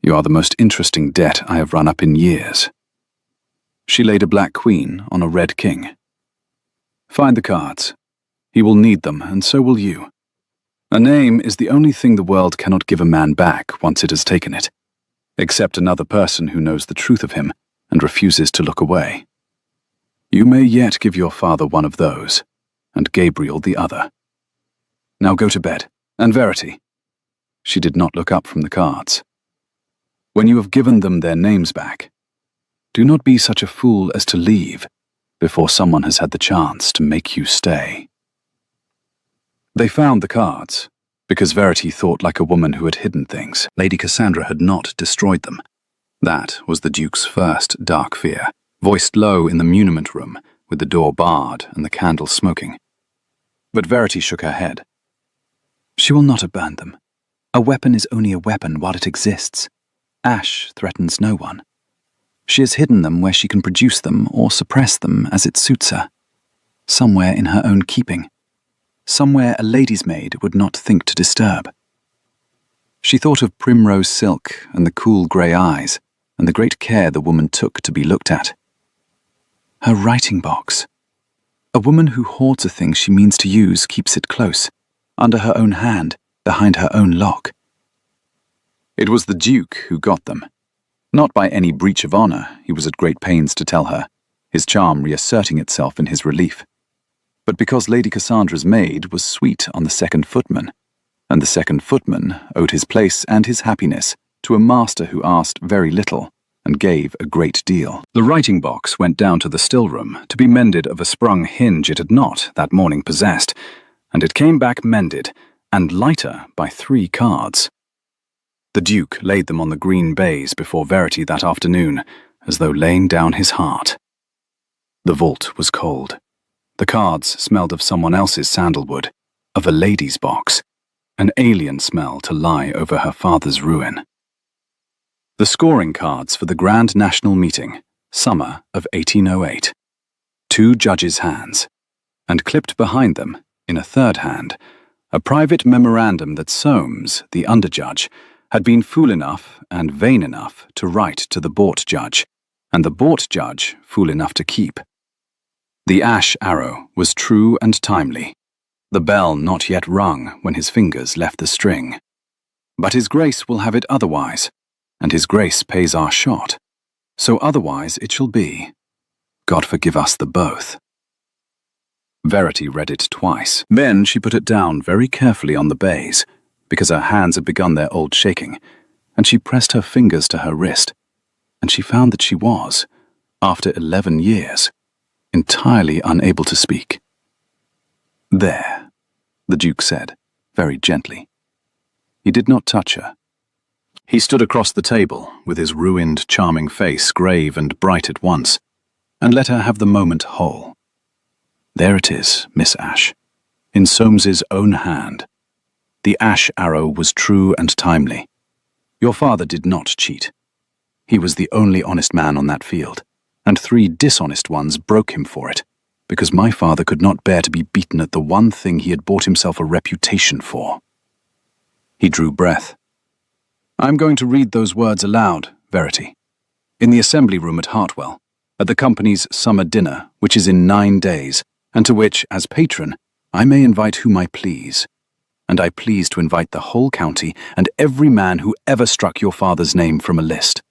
You are the most interesting debt I have run up in years. She laid a black queen on a red king. Find the cards. He will need them, and so will you. A name is the only thing the world cannot give a man back once it has taken it, except another person who knows the truth of him and refuses to look away. You may yet give your father one of those, and Gabriel the other. Now go to bed, and Verity. She did not look up from the cards. When you have given them their names back, do not be such a fool as to leave before someone has had the chance to make you stay. They found the cards, because Verity thought like a woman who had hidden things. Lady Cassandra had not destroyed them. That was the Duke's first dark fear, voiced low in the muniment room, with the door barred and the candle smoking. But Verity shook her head. She will not have burned them. A weapon is only a weapon while it exists. Ash threatens no one. She has hidden them where she can produce them or suppress them as it suits her. Somewhere in her own keeping. Somewhere a lady's maid would not think to disturb. She thought of primrose silk and the cool grey eyes and the great care the woman took to be looked at. Her writing box. A woman who hoards a thing she means to use keeps it close, under her own hand, behind her own lock. It was the Duke who got them. Not by any breach of honour, he was at great pains to tell her, his charm reasserting itself in his relief, but because Lady Cassandra's maid was sweet on the second footman, and the second footman owed his place and his happiness to a master who asked very little and gave a great deal. The writing box went down to the still room to be mended of a sprung hinge it had not that morning possessed, and it came back mended and lighter by 3 cards. The Duke laid them on the green baize before Verity that afternoon, as though laying down his heart. The vault was cold. The cards smelled of someone else's sandalwood, of a lady's box, an alien smell to lie over her father's ruin. The scoring cards for the Grand National Meeting, summer of 1808. 2 judges' hands, and clipped behind them, in a third hand, a private memorandum that Soames, the underjudge, had been fool enough and vain enough to write to the Bort judge, and the Bort judge fool enough to keep. The ash arrow was true and timely, the bell not yet rung when his fingers left the string. But His Grace will have it otherwise, and His Grace pays our shot, so otherwise it shall be. God forgive us the both. Verity read it twice. Then she put it down very carefully on the baize, because her hands had begun their old shaking, and she pressed her fingers to her wrist, and she found that she was, after 11 years, entirely unable to speak. There, the Duke said, very gently. He did not touch her. He stood across the table, with his ruined, charming face grave and bright at once, and let her have the moment whole. There it is, Miss Ash, in Soames's own hand. The ash arrow was true and timely. Your father did not cheat. He was the only honest man on that field, and 3 dishonest ones broke him for it, because my father could not bear to be beaten at the one thing he had bought himself a reputation for. He drew breath. I am going to read those words aloud, Verity, in the assembly room at Hartwell, at the company's summer dinner, which is in 9 days, and to which, as patron, I may invite whom I please. And I please to invite the whole county and every man who ever struck your father's name from a list.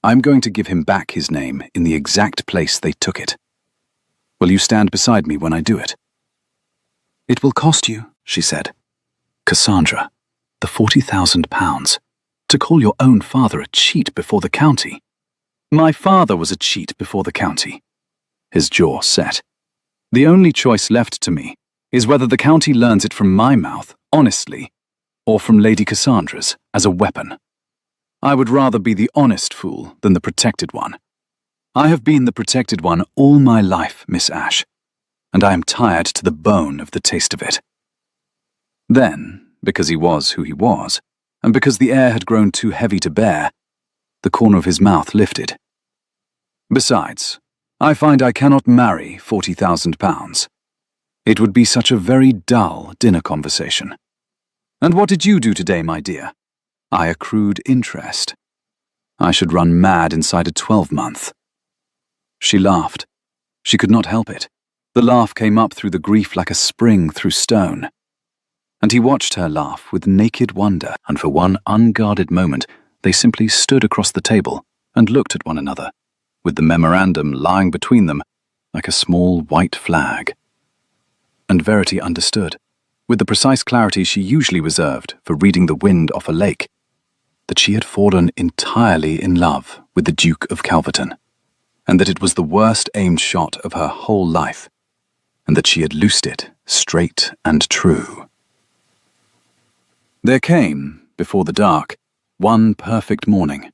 I am going to give him back his name in the exact place they took it. Will you stand beside me when I do it? It will cost you, she said. Cassandra, the £40,000, to call your own father a cheat before the county. My father was a cheat before the county. His jaw set. The only choice left to me is whether the county learns it from my mouth, honestly, or from Lady Cassandra's, as a weapon. I would rather be the honest fool than the protected one. I have been the protected one all my life, Miss Ash, and I am tired to the bone of the taste of it. Then, because he was who he was, and because the air had grown too heavy to bear, the corner of his mouth lifted. Besides, I find I cannot marry £40,000. It would be such a very dull dinner conversation. And what did you do today, my dear? I accrued interest. I should run mad inside a 12-month. She laughed. She could not help it. The laugh came up through the grief like a spring through stone. And he watched her laugh with naked wonder, and for one unguarded moment they simply stood across the table and looked at one another, with the memorandum lying between them like a small white flag. And Verity understood, with the precise clarity she usually reserved for reading the wind off a lake, that she had fallen entirely in love with the Duke of Calverton, and that it was the worst aimed shot of her whole life, and that she had loosed it straight and true. There came, before the dark, one perfect morning.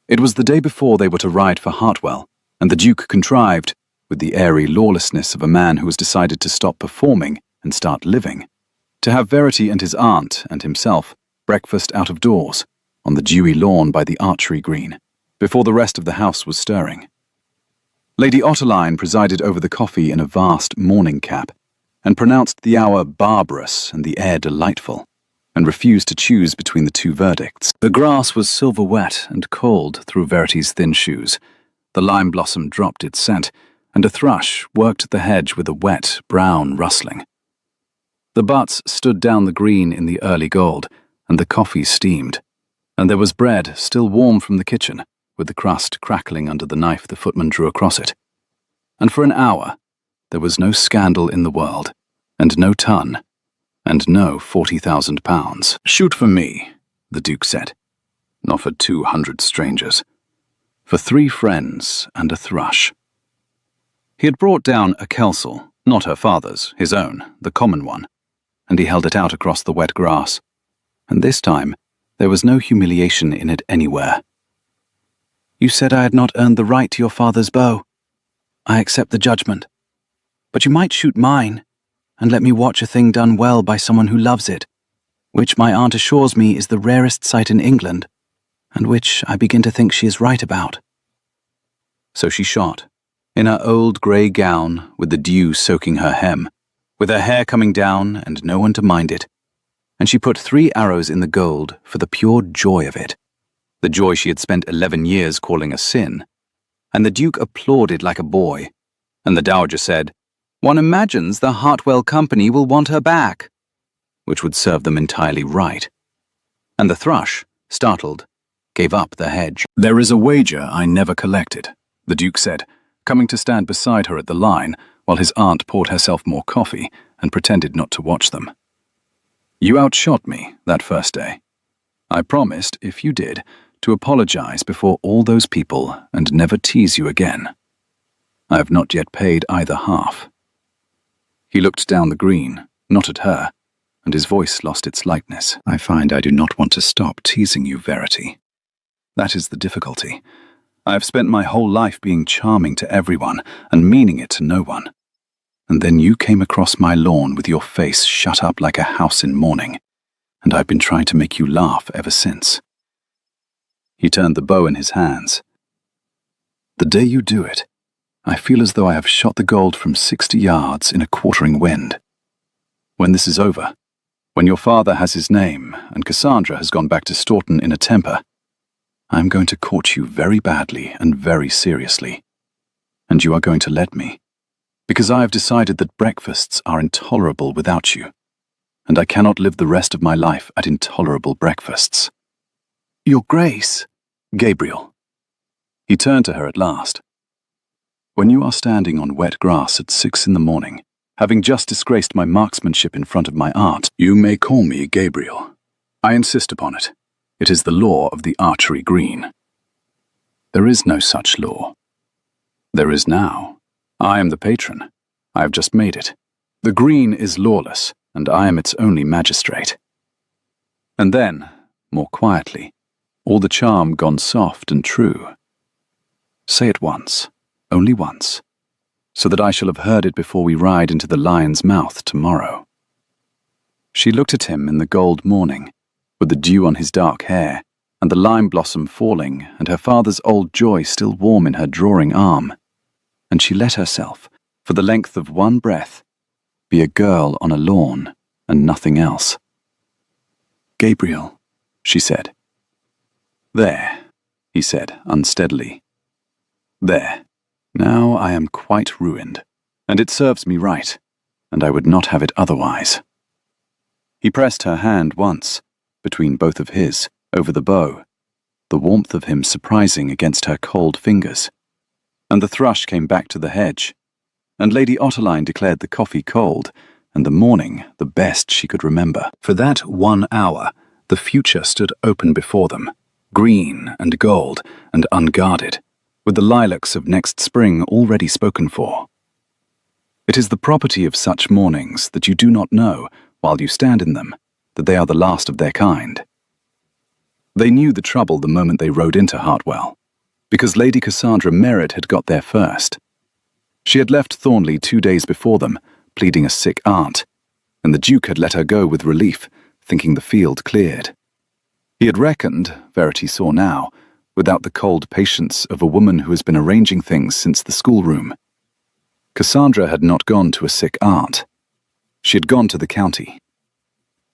It was the day before they were to ride for Hartwell, and the Duke contrived, with the airy lawlessness of a man who has decided to stop performing and start living, to have Verity and his aunt and himself breakfast out of doors, on the dewy lawn by the Archery green, before the rest of the house was stirring. Lady Otterline presided over the coffee in a vast morning cap, and pronounced the hour barbarous and the air delightful, and refused to choose between the two verdicts. The grass was silver wet and cold through Verity's thin shoes. The lime blossom dropped its scent, and a thrush worked the hedge with a wet, brown rustling. The butts stood down the green in the early gold, and the coffee steamed, and there was bread still warm from the kitchen, with the crust crackling under the knife the footman drew across it. And for an hour, there was no scandal in the world, and no ton, and no £40,000. "Shoot for me," the Duke said. "Not for 200 strangers. For 3 friends and a thrush." He had brought down a kelsel, not her father's, his own, the common one, and he held it out across the wet grass, and this time there was no humiliation in it anywhere. "You said I had not earned the right to your father's bow. I accept the judgment. But you might shoot mine, and let me watch a thing done well by someone who loves it, which my aunt assures me is the rarest sight in England, and which I begin to think she is right about." So she shot, in her old grey gown, with the dew soaking her hem, with her hair coming down and no one to mind it, and she put 3 arrows in the gold for the pure joy of it, the joy she had spent 11 years calling a sin, and the Duke applauded like a boy, and the Dowager said, "One imagines the Hartwell Company will want her back," which would serve them entirely right. And the thrush, startled, gave up the hedge. "There is a wager I never collected," the Duke said, coming to stand beside her at the line while his aunt poured herself more coffee and pretended not to watch them. "You outshot me that first day. I promised, if you did, to apologize before all those people and never tease you again. I have not yet paid either half." He looked down the green, not at her, and his voice lost its lightness. "I find I do not want to stop teasing you, Verity. That is the difficulty. I have spent my whole life being charming to everyone and meaning it to no one. And then you came across my lawn with your face shut up like a house in mourning, and I've been trying to make you laugh ever since." He turned the bow in his hands. "The day you do it, I feel as though I have shot the gold from 60 yards in a quartering wind. When this is over, when your father has his name and Cassandra has gone back to Staunton in a temper, I am going to court you very badly and very seriously. And you are going to let me, because I have decided that breakfasts are intolerable without you, and I cannot live the rest of my life at intolerable breakfasts." "Your Grace." "Gabriel." He turned to her at last. "When you are standing on wet grass at 6 in the morning, having just disgraced my marksmanship in front of my aunt, you may call me Gabriel. I insist upon it. It is the law of the Archery green." "There is no such law." "There is now. I am the patron. I have just made it. The green is lawless, and I am its only magistrate." And then, more quietly, all the charm gone soft and true. "Say it once, only once, so that I shall have heard it before we ride into the lion's mouth tomorrow." She looked at him in the gold morning, with the dew on his dark hair, and the lime blossom falling, and her father's old joy still warm in her drawing arm, and she let herself, for the length of one breath, be a girl on a lawn and nothing else. "Gabriel," she said. "There," he said unsteadily. "There. Now I am quite ruined, and it serves me right, and I would not have it otherwise." He pressed her hand once, between both of his, over the bow, the warmth of him surprising against her cold fingers, and the thrush came back to the hedge, and Lady Otterline declared the coffee cold, and the morning the best she could remember. For that 1 hour, the future stood open before them, green and gold and unguarded, with the lilacs of next spring already spoken for. It is the property of such mornings that you do not know, while you stand in them, that they are the last of their kind. They knew the trouble the moment they rode into Hartwell, because Lady Cassandra Merritt had got there first. She had left Thornley 2 days before them, pleading a sick aunt, and the Duke had let her go with relief, thinking the field cleared. He had reckoned, Verity saw now, without the cold patience of a woman who has been arranging things since the schoolroom. Cassandra had not gone to a sick aunt. She had gone to the county.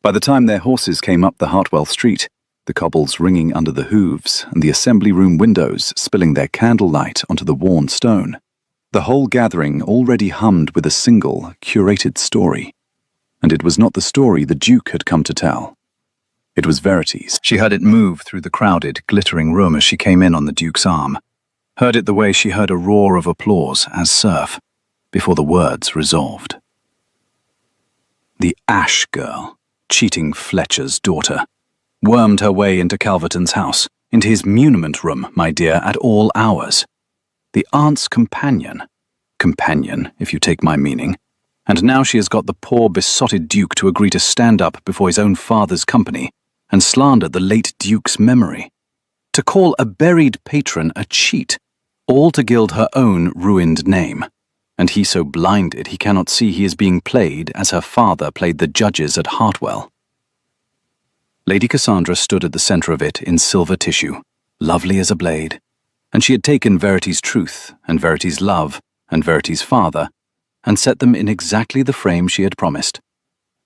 By the time their horses came up the Hartwell street, the cobbles ringing under the hooves and the assembly room windows spilling their candlelight onto the worn stone, the whole gathering already hummed with a single, curated story. And it was not the story the Duke had come to tell. It was Verity's. She heard it move through the crowded, glittering room as she came in on the Duke's arm. Heard it the way she heard a roar of applause as surf, before the words resolved. The Ash girl, cheating Fletcher's daughter, wormed her way into Calverton's house, into his muniment room, my dear, at all hours. The aunt's companion, if you take my meaning, and now she has got the poor besotted Duke to agree to stand up before his own father's company and slander the late Duke's memory, to call a buried patron a cheat, all to gild her own ruined name, and he so blinded he cannot see he is being played as her father played the judges at Hartwell. Lady Cassandra stood at the centre of it in silver tissue, lovely as a blade, and she had taken Verity's truth and Verity's love and Verity's father and set them in exactly the frame she had promised,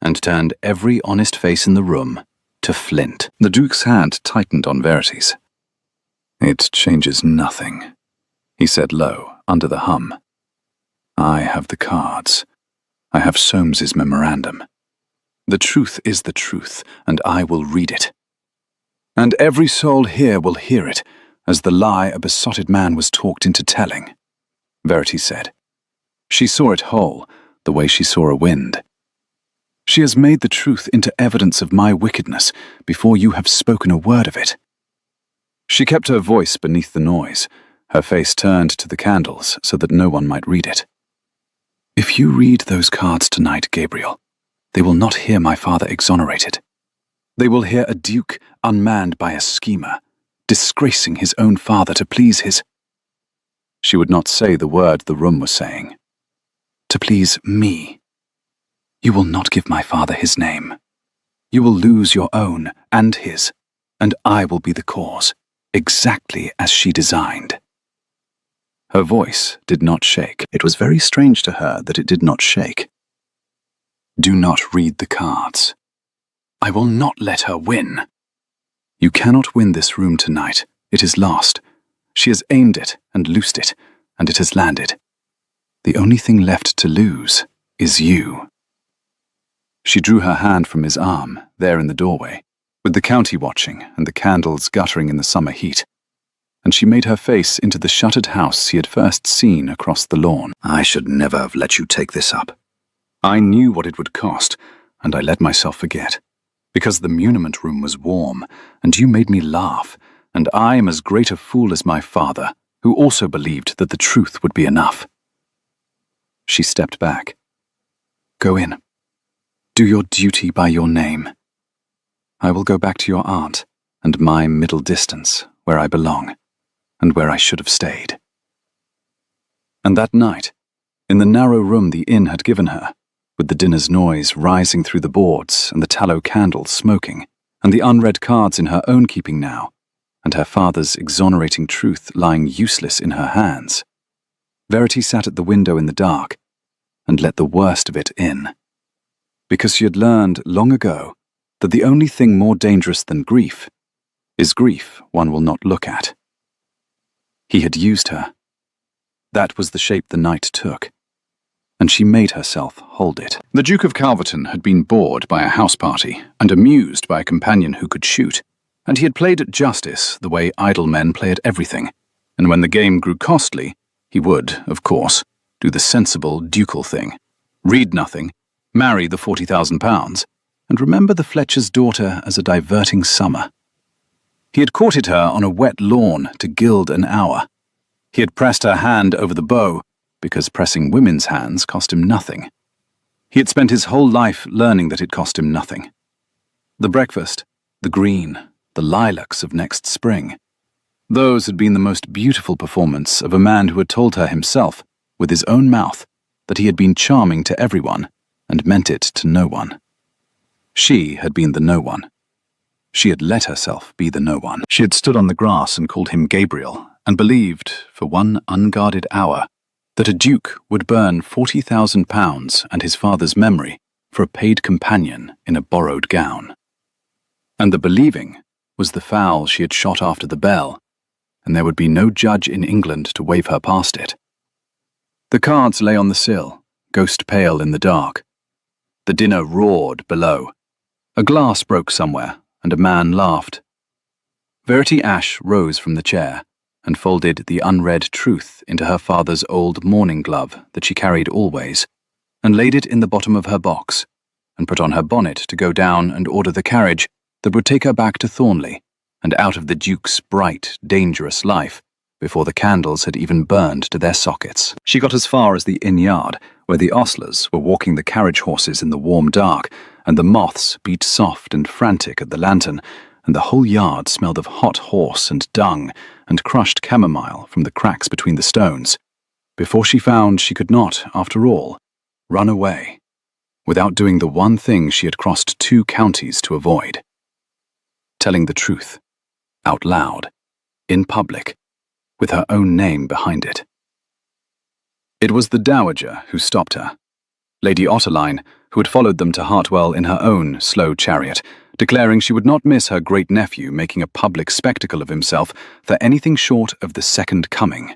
and turned every honest face in the room to flint. The Duke's hand tightened on Verity's. "It changes nothing," he said low, under the hum. "I have the cards. I have Soames's memorandum. The truth is the truth, and I will read it. And every soul here will hear it, as the lie a besotted man was talked into telling," Verity said. She saw it whole, the way she saw a wind. "She has made the truth into evidence of my wickedness before you have spoken a word of it." She kept her voice beneath the noise, her face turned to the candles so that no one might read it. "If you read those cards tonight, Gabriel, they will not hear my father exonerated. They will hear a duke unmanned by a schemer, disgracing his own father to please his—" She would not say the word the room was saying. "To please me. You will not give my father his name. You will lose your own and his, and I will be the cause, exactly as she designed." Her voice did not shake. It was very strange to her that it did not shake. "Do not read the cards. I will not let her win. You cannot win this room tonight. It is lost. She has aimed it and loosed it, and it has landed. The only thing left to lose is you." She drew her hand from his arm, there in the doorway, with the county watching and the candles guttering in the summer heat, and she made her face into the shuttered house he had first seen across the lawn. "I should never have let you take this up. I knew what it would cost, and I let myself forget, because the muniment room was warm, and you made me laugh, and I am as great a fool as my father, who also believed that the truth would be enough." She stepped back. "Go in. Do your duty by your name. I will go back to your aunt and my middle distance, where I belong, and where I should have stayed." And that night, in the narrow room the inn had given her, with the dinner's noise rising through the boards and the tallow candles smoking, and the unread cards in her own keeping now, and her father's exonerating truth lying useless in her hands, Verity sat at the window in the dark and let the worst of it in. Because she had learned long ago that the only thing more dangerous than grief is grief one will not look at. He had used her. That was the shape the night took, and she made herself hold it. The Duke of Calverton had been bored by a house party and amused by a companion who could shoot, and he had played at justice the way idle men play at everything, and when the game grew costly, he would, of course, do the sensible ducal thing, read nothing, marry the £40,000, and remember the Fletcher's daughter as a diverting summer. He had courted her on a wet lawn to gild an hour. He had pressed her hand over the bow, because pressing women's hands cost him nothing. He had spent his whole life learning that it cost him nothing. The breakfast, the green, the lilacs of next spring, those had been the most beautiful performance of a man who had told her himself, with his own mouth, that he had been charming to everyone and meant it to no one. She had been the no one. She had let herself be the no one. She had stood on the grass and called him Gabriel, and believed, for one unguarded hour, that a duke would burn £40,000 and his father's memory for a paid companion in a borrowed gown. And the believing was the fowl she had shot after the bell, and there would be no judge in England to wave her past it. The cards lay on the sill, ghost pale in the dark. The dinner roared below. A glass broke somewhere, and a man laughed. Verity Ash rose from the chair and folded the unread truth into her father's old mourning glove that she carried always, and laid it in the bottom of her box, and put on her bonnet to go down and order the carriage that would take her back to Thornley and out of the Duke's bright, dangerous life before the candles had even burned to their sockets. She got as far as the inn yard, where the ostlers were walking the carriage horses in the warm dark, and the moths beat soft and frantic at the lantern, and the whole yard smelled of hot horse and dung and crushed chamomile from the cracks between the stones, before she found she could not, after all, run away, without doing the one thing she had crossed 2 counties to avoid: telling the truth, out loud, in public, with her own name behind it. It was the Dowager who stopped her, Lady Otterline, who had followed them to Hartwell in her own slow chariot, declaring she would not miss her great-nephew making a public spectacle of himself for anything short of the second coming,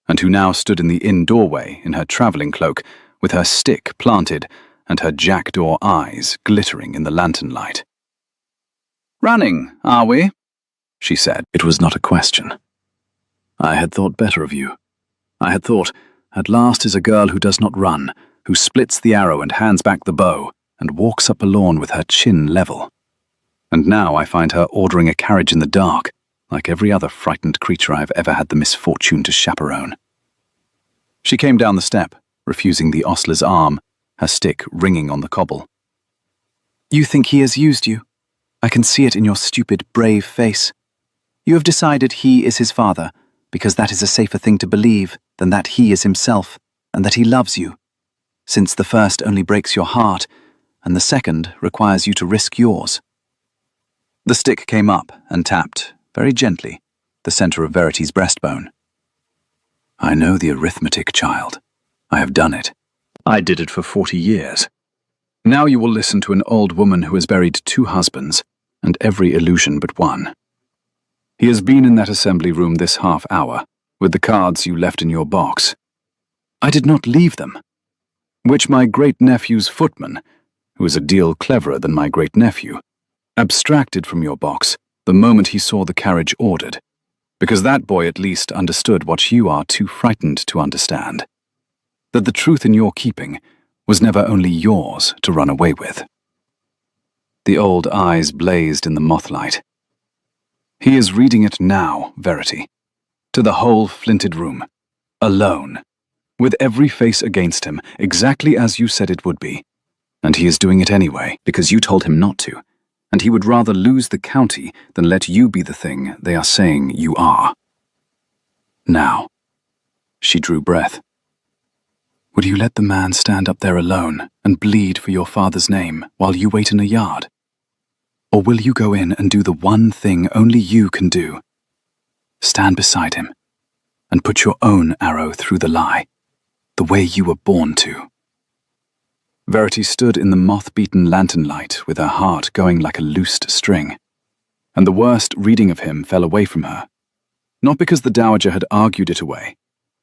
and who now stood in the inn doorway in her travelling cloak, with her stick planted and her jackdaw eyes glittering in the lantern light. "Running, are we?" she said. It was not a question. "I had thought better of you. I had thought, at last is a girl who does not run, who splits the arrow and hands back the bow, and walks up a lawn with her chin level. And now I find her ordering a carriage in the dark, like every other frightened creature I have ever had the misfortune to chaperone." She came down the step, refusing the ostler's arm, her stick ringing on the cobble. "You think he has used you? I can see it in your stupid, brave face. You have decided he is his father, because that is a safer thing to believe than that he is himself, and that he loves you, since the first only breaks your heart, and the second requires you to risk yours." The stick came up and tapped, very gently, the centre of Verity's breastbone. "I know the arithmetic, child. I have done it. I did it for 40 years. Now you will listen to an old woman who has buried 2 husbands, and every illusion but one. He has been in that assembly room this half hour, with the cards you left in your box. I did not leave them, which my great-nephew's footman, who is a deal cleverer than my great-nephew, abstracted from your box the moment he saw the carriage ordered, because that boy at least understood what you are too frightened to understand, that the truth in your keeping was never only yours to run away with." The old eyes blazed in the mothlight. "He is reading it now, Verity, to the whole flinted room, alone, with every face against him, exactly as you said it would be. And he is doing it anyway, because you told him not to, and he would rather lose the county than let you be the thing they are saying you are. Now," she drew breath, "would you let the man stand up there alone and bleed for your father's name while you wait in a yard? Or will you go in and do the one thing only you can do? Stand beside him and put your own arrow through the lie, the way you were born to." Verity stood in the moth-beaten lantern light with her heart going like a loosed string, and the worst reading of him fell away from her, not because the Dowager had argued it away,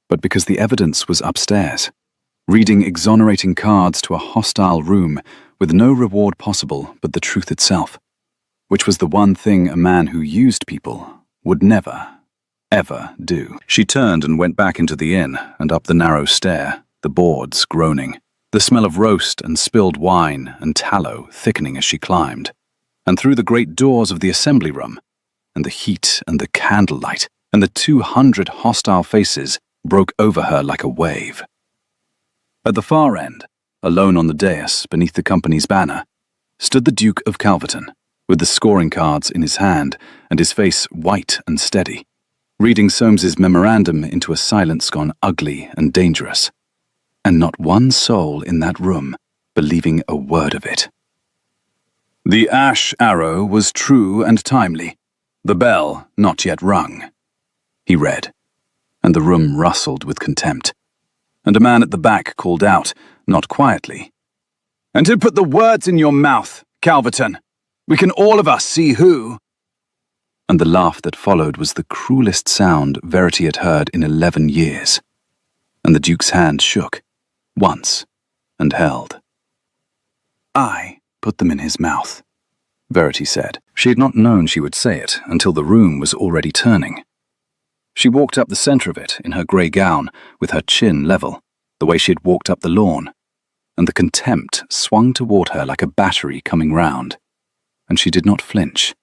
but because the evidence was upstairs, reading exonerating cards to a hostile room with no reward possible but the truth itself, which was the one thing a man who used people would never, ever do. She turned and went back into the inn and up the narrow stair, the boards groaning, the smell of roast and spilled wine and tallow thickening as she climbed, and through the great doors of the assembly room, and the heat and the candlelight and the 200 hostile faces broke over her like a wave. At the far end, alone on the dais beneath the company's banner, stood the Duke of Calverton, with the scoring cards in his hand and his face white and steady, reading Soames's memorandum into a silence gone ugly and dangerous, and not one soul in that room believing a word of it. The ash arrow was true and timely, the bell not yet rung. He read, and the room rustled with contempt. And a man at the back called out, not quietly, "And who put the words in your mouth, Calverton? We can all of us see who." And the laugh that followed was the cruelest sound Verity had heard in 11 years. And the Duke's hand shook, once, and held. "I put them in his mouth," Verity said. She had not known she would say it until the room was already turning. She walked up the centre of it in her grey gown, with her chin level, the way she had walked up the lawn, and the contempt swung toward her like a battery coming round. And she did not flinch,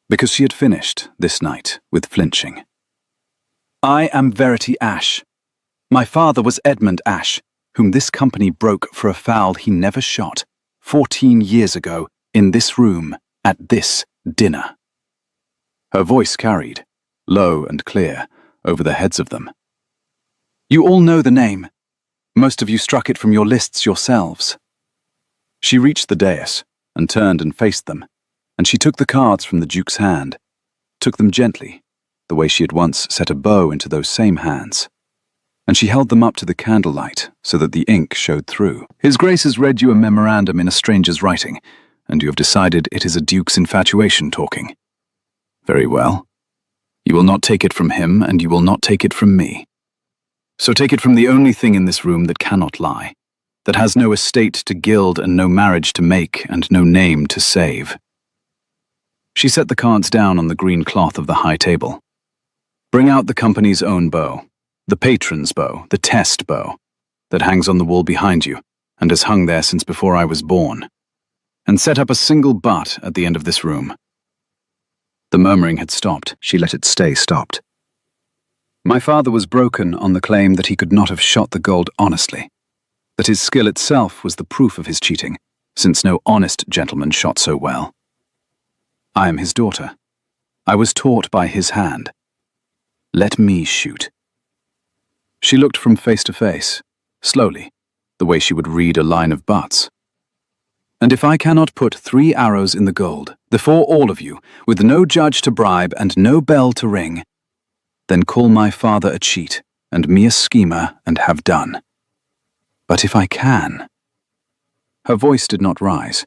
because she had finished, this night, with flinching. "I am Verity Ashe. My father was Edmund Ashe, whom this company broke for a fowl he never shot, 14 years ago, in this room, at this dinner." Her voice carried, low and clear, over the heads of them. "You all know the name. Most of you struck it from your lists yourselves." She reached the dais, and turned and faced them, and she took the cards from the Duke's hand, took them gently, the way she had once set a bow into those same hands, and she held them up to the candlelight so that the ink showed through. "His Grace has read you a memorandum in a stranger's writing, and you have decided it is a Duke's infatuation talking. Very well. You will not take it from him, and you will not take it from me. So take it from the only thing in this room that cannot lie, that has no estate to gild and no marriage to make and no name to save." She set the cards down on the green cloth of the high table. "Bring out the company's own bow, the patron's bow, the test bow, that hangs on the wall behind you and has hung there since before I was born, and set up a single butt at the end of this room." The murmuring had stopped. She let it stay stopped. "My father was broken on the claim that he could not have shot the gold honestly, that his skill itself was the proof of his cheating, since no honest gentleman shot so well. I am his daughter. I was taught by his hand. Let me shoot." She looked from face to face, slowly, the way she would read a line of butts. "And if I cannot put 3 arrows in the gold, before all of you, with no judge to bribe and no bell to ring, then call my father a cheat, and me a schemer, and have done. But if I can—" Her voice did not rise.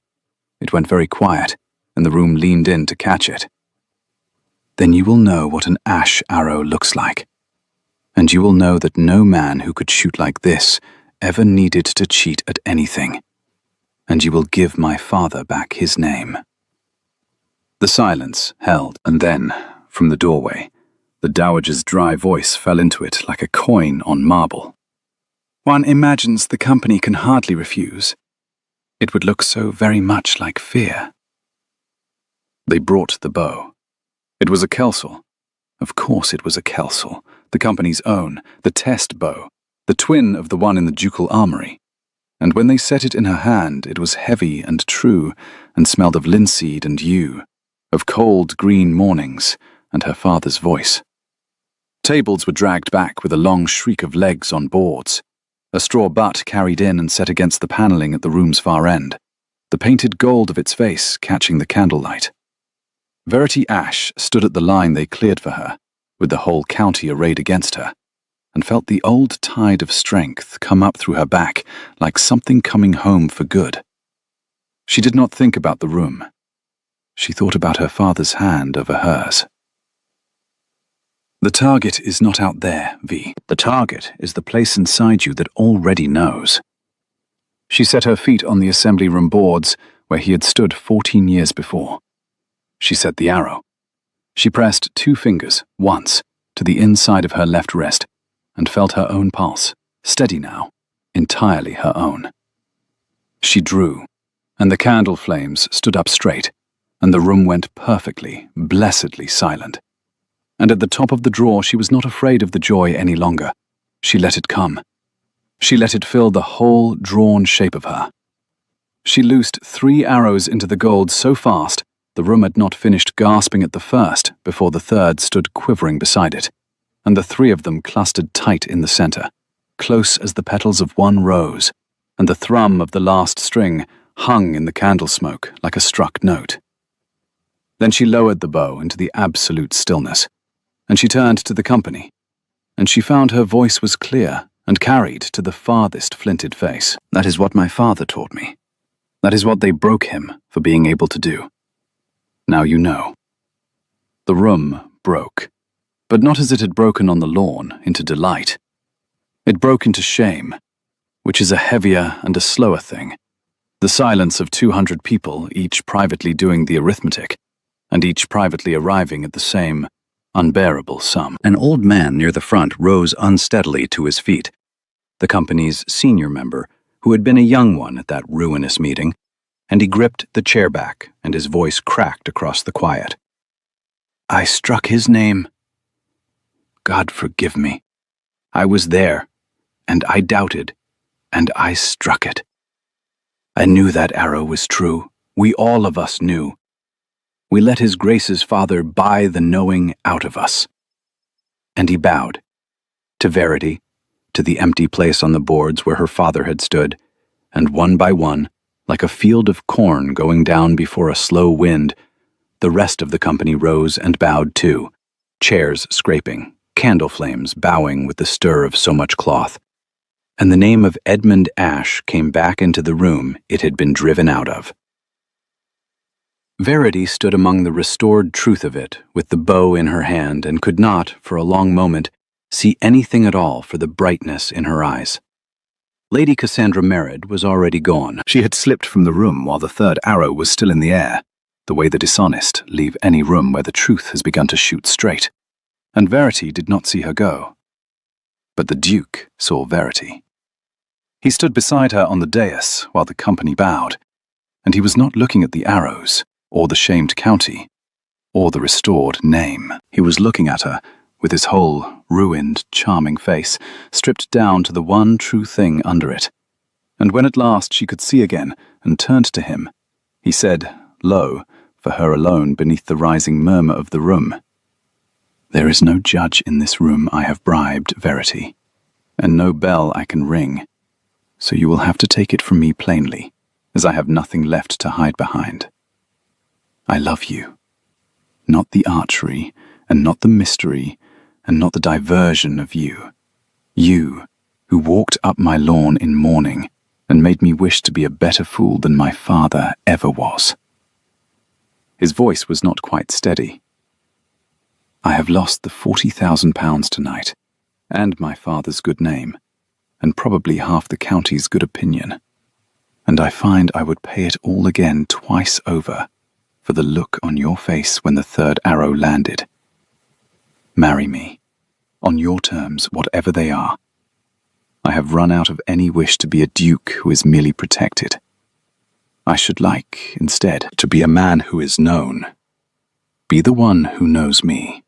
It went very quiet, and the room leaned in to catch it. "Then you will know what an ash arrow looks like. And you will know that no man who could shoot like this ever needed to cheat at anything. And you will give my father back his name." The silence held, and then, from the doorway, the dowager's dry voice fell into it like a coin on marble. "One imagines the company can hardly refuse. It would look so very much like fear." They brought the bow. It was a Kelsall. Of course it was a Kelsall, the company's own, the test bow, the twin of the one in the ducal armory. And when they set it in her hand, it was heavy and true, and smelled of linseed and yew, of cold green mornings, and her father's voice. Tables were dragged back with a long shriek of legs on boards, a straw butt carried in and set against the panelling at the room's far end, the painted gold of its face catching the candlelight. Verity Ashe stood at the line they cleared for her, with the whole county arrayed against her, and felt the old tide of strength come up through her back like something coming home for good. She did not think about the room. She thought about her father's hand over hers. "The target is not out there, V. The target is the place inside you that already knows." She set her feet on the assembly room boards where he had stood 14 years before. She set the arrow. She pressed 2 fingers, once, to the inside of her left wrist, and felt her own pulse, steady now, entirely her own. She drew, and the candle flames stood up straight, and the room went perfectly, blessedly silent. And at the top of the drawer she was not afraid of the joy any longer. She let it come. She let it fill the whole drawn shape of her. She loosed 3 arrows into the gold so fast the room had not finished gasping at the first before the third stood quivering beside it, and the 3 of them clustered tight in the center, close as the petals of one rose, and the thrum of the last string hung in the candle smoke like a struck note. Then she lowered the bow into the absolute stillness, and she turned to the company, and she found her voice was clear and carried to the farthest flinted face. That is what my father taught me. That is what they broke him for being able to do. Now you know. The room broke, but not as it had broken on the lawn into delight. It broke into shame, which is a heavier and a slower thing. The silence of 200 people, each privately doing the arithmetic, and each privately arriving at the same unbearable sum. An old man near the front rose unsteadily to his feet, the company's senior member, who had been a young one at that ruinous meeting, and he gripped the chair back, and his voice cracked across the quiet. I struck his name. God forgive me. I was there, and I doubted, and I struck it. I knew that arrow was true. We all of us knew. We let His Grace's Father buy the knowing out of us. And he bowed, to Verity, to the empty place on the boards where her father had stood, and one by one, like a field of corn going down before a slow wind, the rest of the company rose and bowed too, chairs scraping, candle flames bowing with the stir of so much cloth. And the name of Edmund Ashe came back into the room it had been driven out of. Verity stood among the restored truth of it, with the bow in her hand, and could not, for a long moment, see anything at all for the brightness in her eyes. Lady Cassandra Merritt was already gone. She had slipped from the room while the third arrow was still in the air, the way the dishonest leave any room where the truth has begun to shoot straight, and Verity did not see her go. But the Duke saw Verity. He stood beside her on the dais while the company bowed, and he was not looking at the arrows, or the shamed county, or the restored name. He was looking at her with his whole ruined, charming face, stripped down to the one true thing under it. And when at last she could see again and turned to him, he said, low, for her alone beneath the rising murmur of the room, There is no judge in this room I have bribed, Verity, and no bell I can ring, so you will have to take it from me plainly, as I have nothing left to hide behind. I love you, not the archery, and not the mystery, and not the diversion of you. You, who walked up my lawn in mourning, and made me wish to be a better fool than my father ever was. His voice was not quite steady. I have lost the £40,000 tonight, and my father's good name, and probably half the county's good opinion, and I find I would pay it all again twice over for the look on your face when the third arrow landed. Marry me, on your terms, whatever they are. I have run out of any wish to be a duke who is merely protected. I should like, instead, to be a man who is known. Be the one who knows me.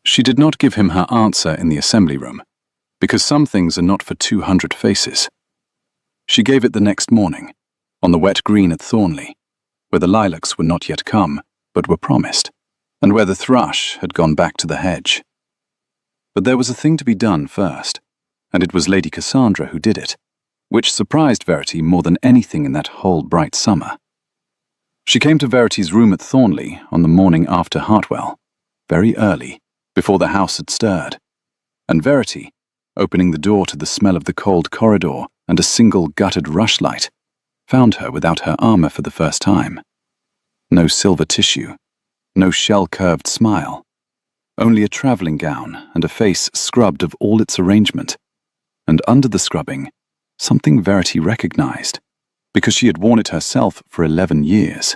She did not give him her answer in the assembly room, because some things are not for 200 faces. She gave it the next morning, on the wet green at Thornley, where the lilacs were not yet come, but were promised, and where the thrush had gone back to the hedge. But there was a thing to be done first, and it was Lady Cassandra who did it, which surprised Verity more than anything in that whole bright summer. She came to Verity's room at Thornley on the morning after Hartwell, very early, before the house had stirred, and Verity, opening the door to the smell of the cold corridor and a single gutted rushlight, found her without her armor for the first time. No silver tissue, no shell-curved smile, only a traveling gown and a face scrubbed of all its arrangement, and under the scrubbing, something Verity recognized, because she had worn it herself for 11 years.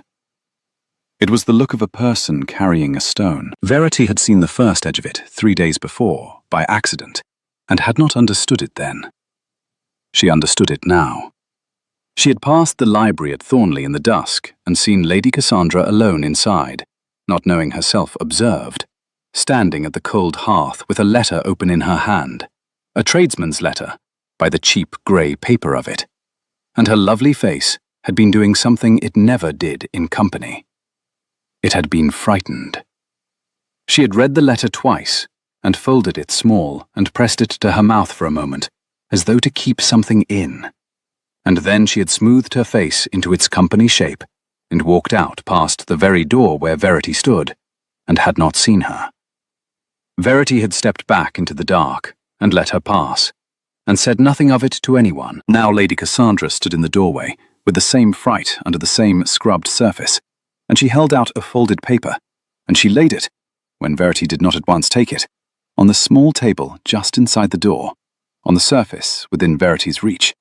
It was the look of a person carrying a stone. Verity had seen the first edge of it 3 days before, by accident, and had not understood it then. She understood it now. She had passed the library at Thornley in the dusk and seen Lady Cassandra alone inside, not knowing herself observed, standing at the cold hearth with a letter open in her hand, a tradesman's letter, by the cheap grey paper of it, and her lovely face had been doing something it never did in company. It had been frightened. She had read the letter twice, and folded it small and pressed it to her mouth for a moment, as though to keep something in. And then she had smoothed her face into its company shape and walked out past the very door where Verity stood, and had not seen her. Verity had stepped back into the dark and let her pass, and said nothing of it to anyone. Now Lady Cassandra stood in the doorway, with the same fright under the same scrubbed surface, and she held out a folded paper, and she laid it, when Verity did not at once take it, on the small table just inside the door, on the surface within Verity's reach,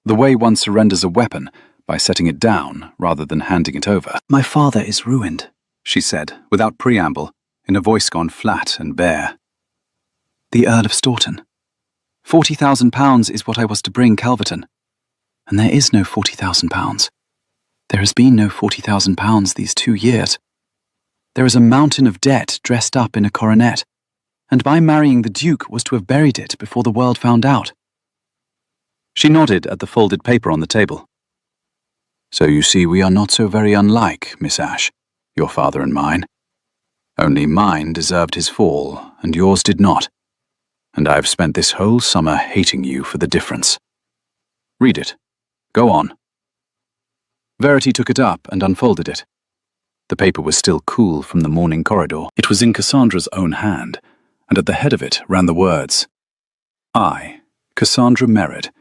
the way one surrenders a weapon by setting it down rather than handing it over. "My father is ruined," she said, without preamble, in a voice gone flat and bare. "The Earl of Staunton. £40,000 is what I was to bring Calverton. And there is no £40,000. There has been no £40,000 these 2 years. There is a mountain of debt dressed up in a coronet, and my marrying the Duke was to have buried it before the world found out." She nodded at the folded paper on the table. "So you see we are not so very unlike, Miss Ashe, your father and mine. Only mine deserved his fall, and yours did not. And I have spent this whole summer hating you for the difference. Read it. Go on." Verity took it up and unfolded it. The paper was still cool from the morning corridor. It was in Cassandra's own hand, and at the head of it ran the words, "I, Cassandra Merritt,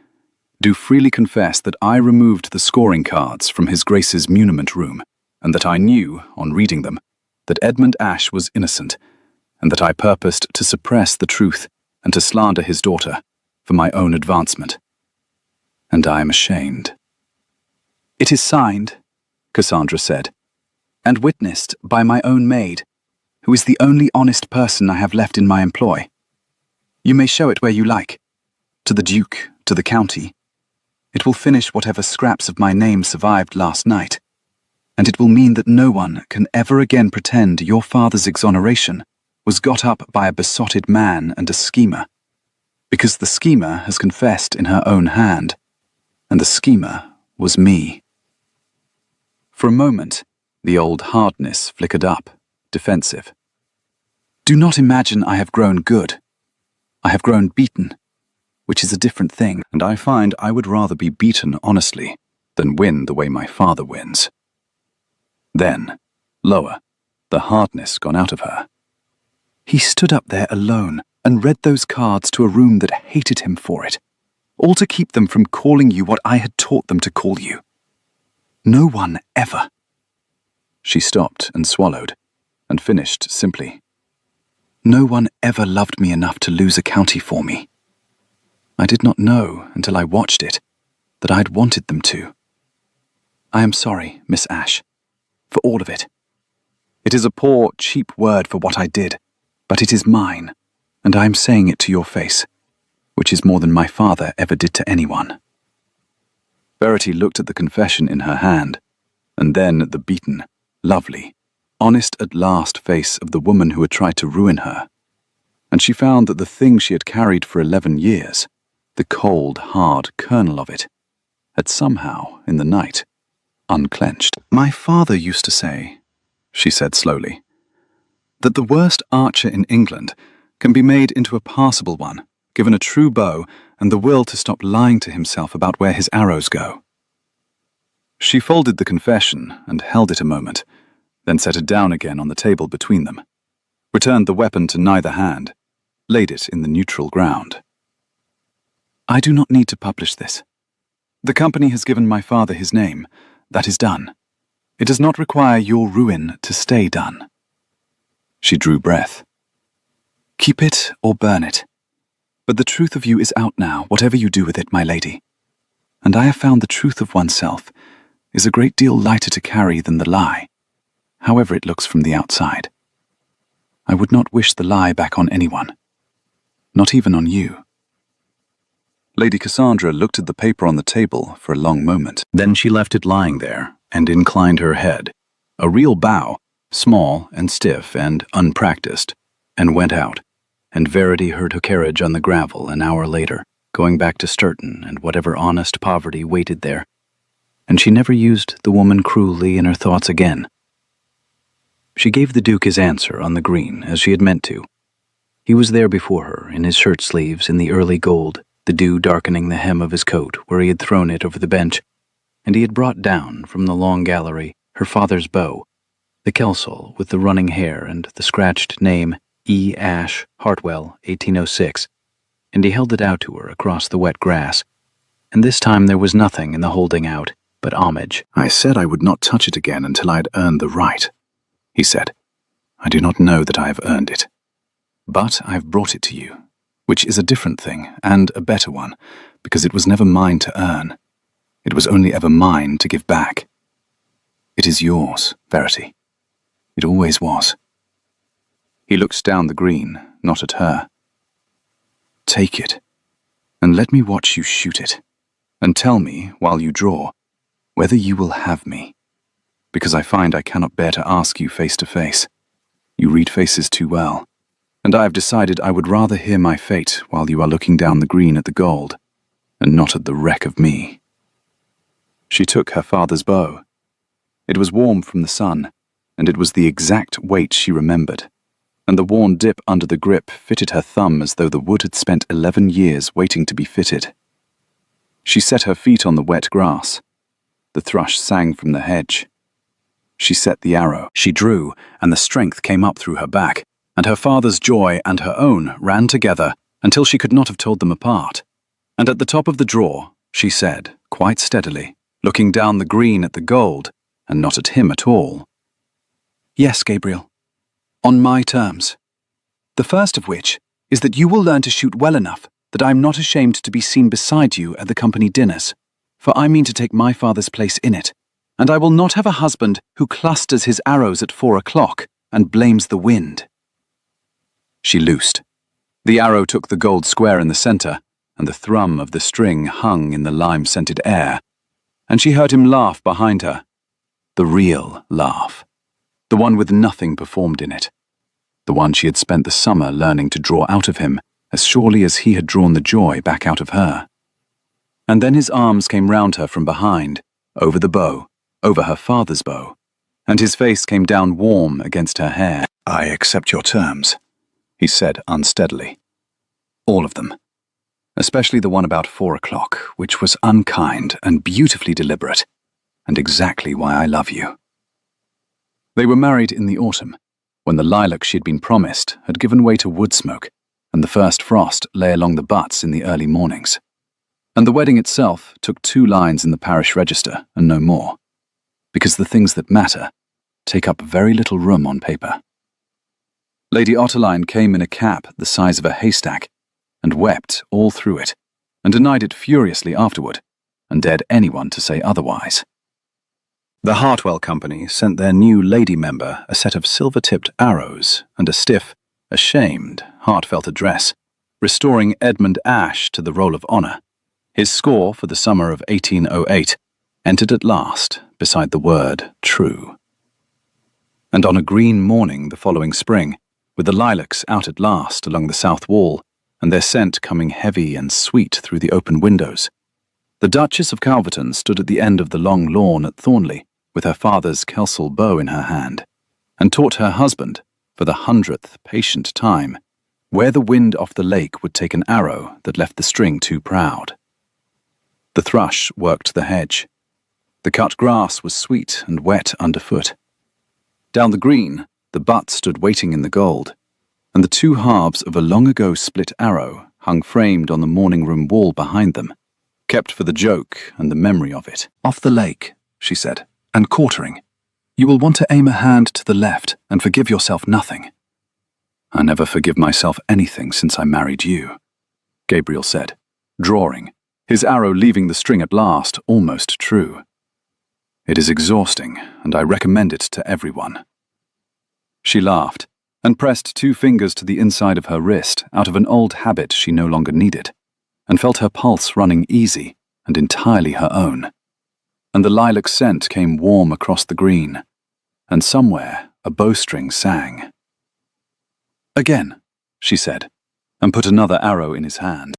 do freely confess that I removed the scoring cards from His Grace's muniment room, and that I knew, on reading them, that Edmund Ashe was innocent, and that I purposed to suppress the truth and to slander his daughter for my own advancement. And I am ashamed." "It is signed," Cassandra said, "and witnessed by my own maid, who is the only honest person I have left in my employ. You may show it where you like, to the Duke, to the county. It will finish whatever scraps of my name survived last night, and it will mean that no one can ever again pretend your father's exoneration was got up by a besotted man and a schemer, because the schemer has confessed in her own hand, and the schemer was me." For a moment, the old hardness flickered up, defensive. "Do not imagine I have grown good. I have grown beaten, which is a different thing, and I find I would rather be beaten honestly than win the way my father wins." Then, lower, the hardness gone out of her. "He stood up there alone and read those cards to a room that hated him for it, all to keep them from calling you what I had taught them to call you. No one ever." She stopped and swallowed, and finished simply, "No one ever loved me enough to lose a county for me. I did not know, until I watched it, that I had wanted them to. I am sorry, Miss Ashe, for all of it. It is a poor, cheap word for what I did, but it is mine, and I am saying it to your face, which is more than my father ever did to anyone." Verity looked at the confession in her hand, and then at the beaten, lovely, honest at last face of the woman who had tried to ruin her, and she found that the thing she had carried for 11 years, the cold, hard kernel of it, had somehow, in the night, unclenched. "My father used to say," she said slowly, "that the worst archer in England can be made into a passable one, given a true bow and the will to stop lying to himself about where his arrows go." She folded the confession and held it a moment, then set it down again on the table between them, returned the weapon to neither hand, laid it in the neutral ground. "I do not need to publish this. The company has given my father his name. That is done. It does not require your ruin to stay done." She drew breath. "Keep it or burn it. But the truth of you is out now, whatever you do with it, my lady. And I have found the truth of oneself is a great deal lighter to carry than the lie, however it looks from the outside. I would not wish the lie back on anyone, not even on you." Lady Cassandra looked at the paper on the table for a long moment. Then she left it lying there and inclined her head, a real bow, small and stiff and unpracticed, and went out, and Verity heard her carriage on the gravel an hour later, going back to Sturton and whatever honest poverty waited there, and she never used the woman cruelly in her thoughts again. She gave the Duke his answer on the green, as she had meant to. He was there before her, in his shirt sleeves in the early gold, the dew darkening the hem of his coat where he had thrown it over the bench, and he had brought down from the long gallery her father's bow, the Kelsall with the running hair and the scratched name E. Ash Hartwell, 1806, and he held it out to her across the wet grass, and this time there was nothing in the holding out but homage. "I said I would not touch it again until I had earned the right," he said. "I do not know that I have earned it. But I have brought it to you, which is a different thing, and a better one, because it was never mine to earn. It was only ever mine to give back. It is yours, Verity. It always was." He looked down the green, not at her. "Take it, and let me watch you shoot it, and tell me, while you draw, whether you will have me, because I find I cannot bear to ask you face to face. You read faces too well, and I have decided I would rather hear my fate while you are looking down the green at the gold, and not at the wreck of me." She took her father's bow. It was warm from the sun, and it was the exact weight she remembered, and the worn dip under the grip fitted her thumb as though the wood had spent 11 years waiting to be fitted. She set her feet on the wet grass. The thrush sang from the hedge. She set the arrow. She drew, and the strength came up through her back, and her father's joy and her own ran together until she could not have told them apart. And at the top of the draw, she said, quite steadily, looking down the green at the gold, and not at him at all, "Yes, Gabriel, on my terms. The first of which is that you will learn to shoot well enough that I am not ashamed to be seen beside you at the company dinners, for I mean to take my father's place in it, and I will not have a husband who clusters his arrows at 4 o'clock and blames the wind." She loosed. The arrow took the gold square in the center, and the thrum of the string hung in the lime-scented air, and she heard him laugh behind her. The real laugh. The one with nothing performed in it. The one she had spent the summer learning to draw out of him, as surely as he had drawn the joy back out of her. And then his arms came round her from behind, over the bow, over her father's bow, and his face came down warm against her hair. "I accept your terms," he said unsteadily. "All of them. Especially the one about 4 o'clock, which was unkind and beautifully deliberate, and exactly why I love you." They were married in the autumn, when the lilac she had been promised had given way to wood smoke, and the first frost lay along the butts in the early mornings. And the wedding itself took 2 lines in the parish register and no more, because the things that matter take up very little room on paper. Lady Otterline came in a cap the size of a haystack, and wept all through it, and denied it furiously afterward, and dared anyone to say otherwise. The Hartwell Company sent their new lady member a set of silver-tipped arrows and a stiff, ashamed, heartfelt address, restoring Edmund Ashe to the roll of honour. His score for the summer of 1808 entered at last beside the word true. And on a green morning the following spring, with the lilacs out at last along the south wall, and their scent coming heavy and sweet through the open windows, the Duchess of Calverton stood at the end of the long lawn at Thornley, with her father's Kelsall bow in her hand, and taught her husband, for the 100th patient time, where the wind off the lake would take an arrow that left the string too proud. The thrush worked the hedge. The cut grass was sweet and wet underfoot. Down the green, the butt stood waiting in the gold, and the 2 halves of a long-ago split arrow hung framed on the morning-room wall behind them, kept for the joke and the memory of it. "Off the lake," she said, "and quartering. You will want to aim a hand to the left and forgive yourself nothing." "I never forgive myself anything since I married you," Gabriel said, drawing, his arrow leaving the string at last almost true. "It is exhausting, and I recommend it to everyone." She laughed, and pressed 2 fingers to the inside of her wrist out of an old habit she no longer needed, and felt her pulse running easy and entirely her own. And the lilac scent came warm across the green, and somewhere a bowstring sang. "Again," she said, and put another arrow in his hand.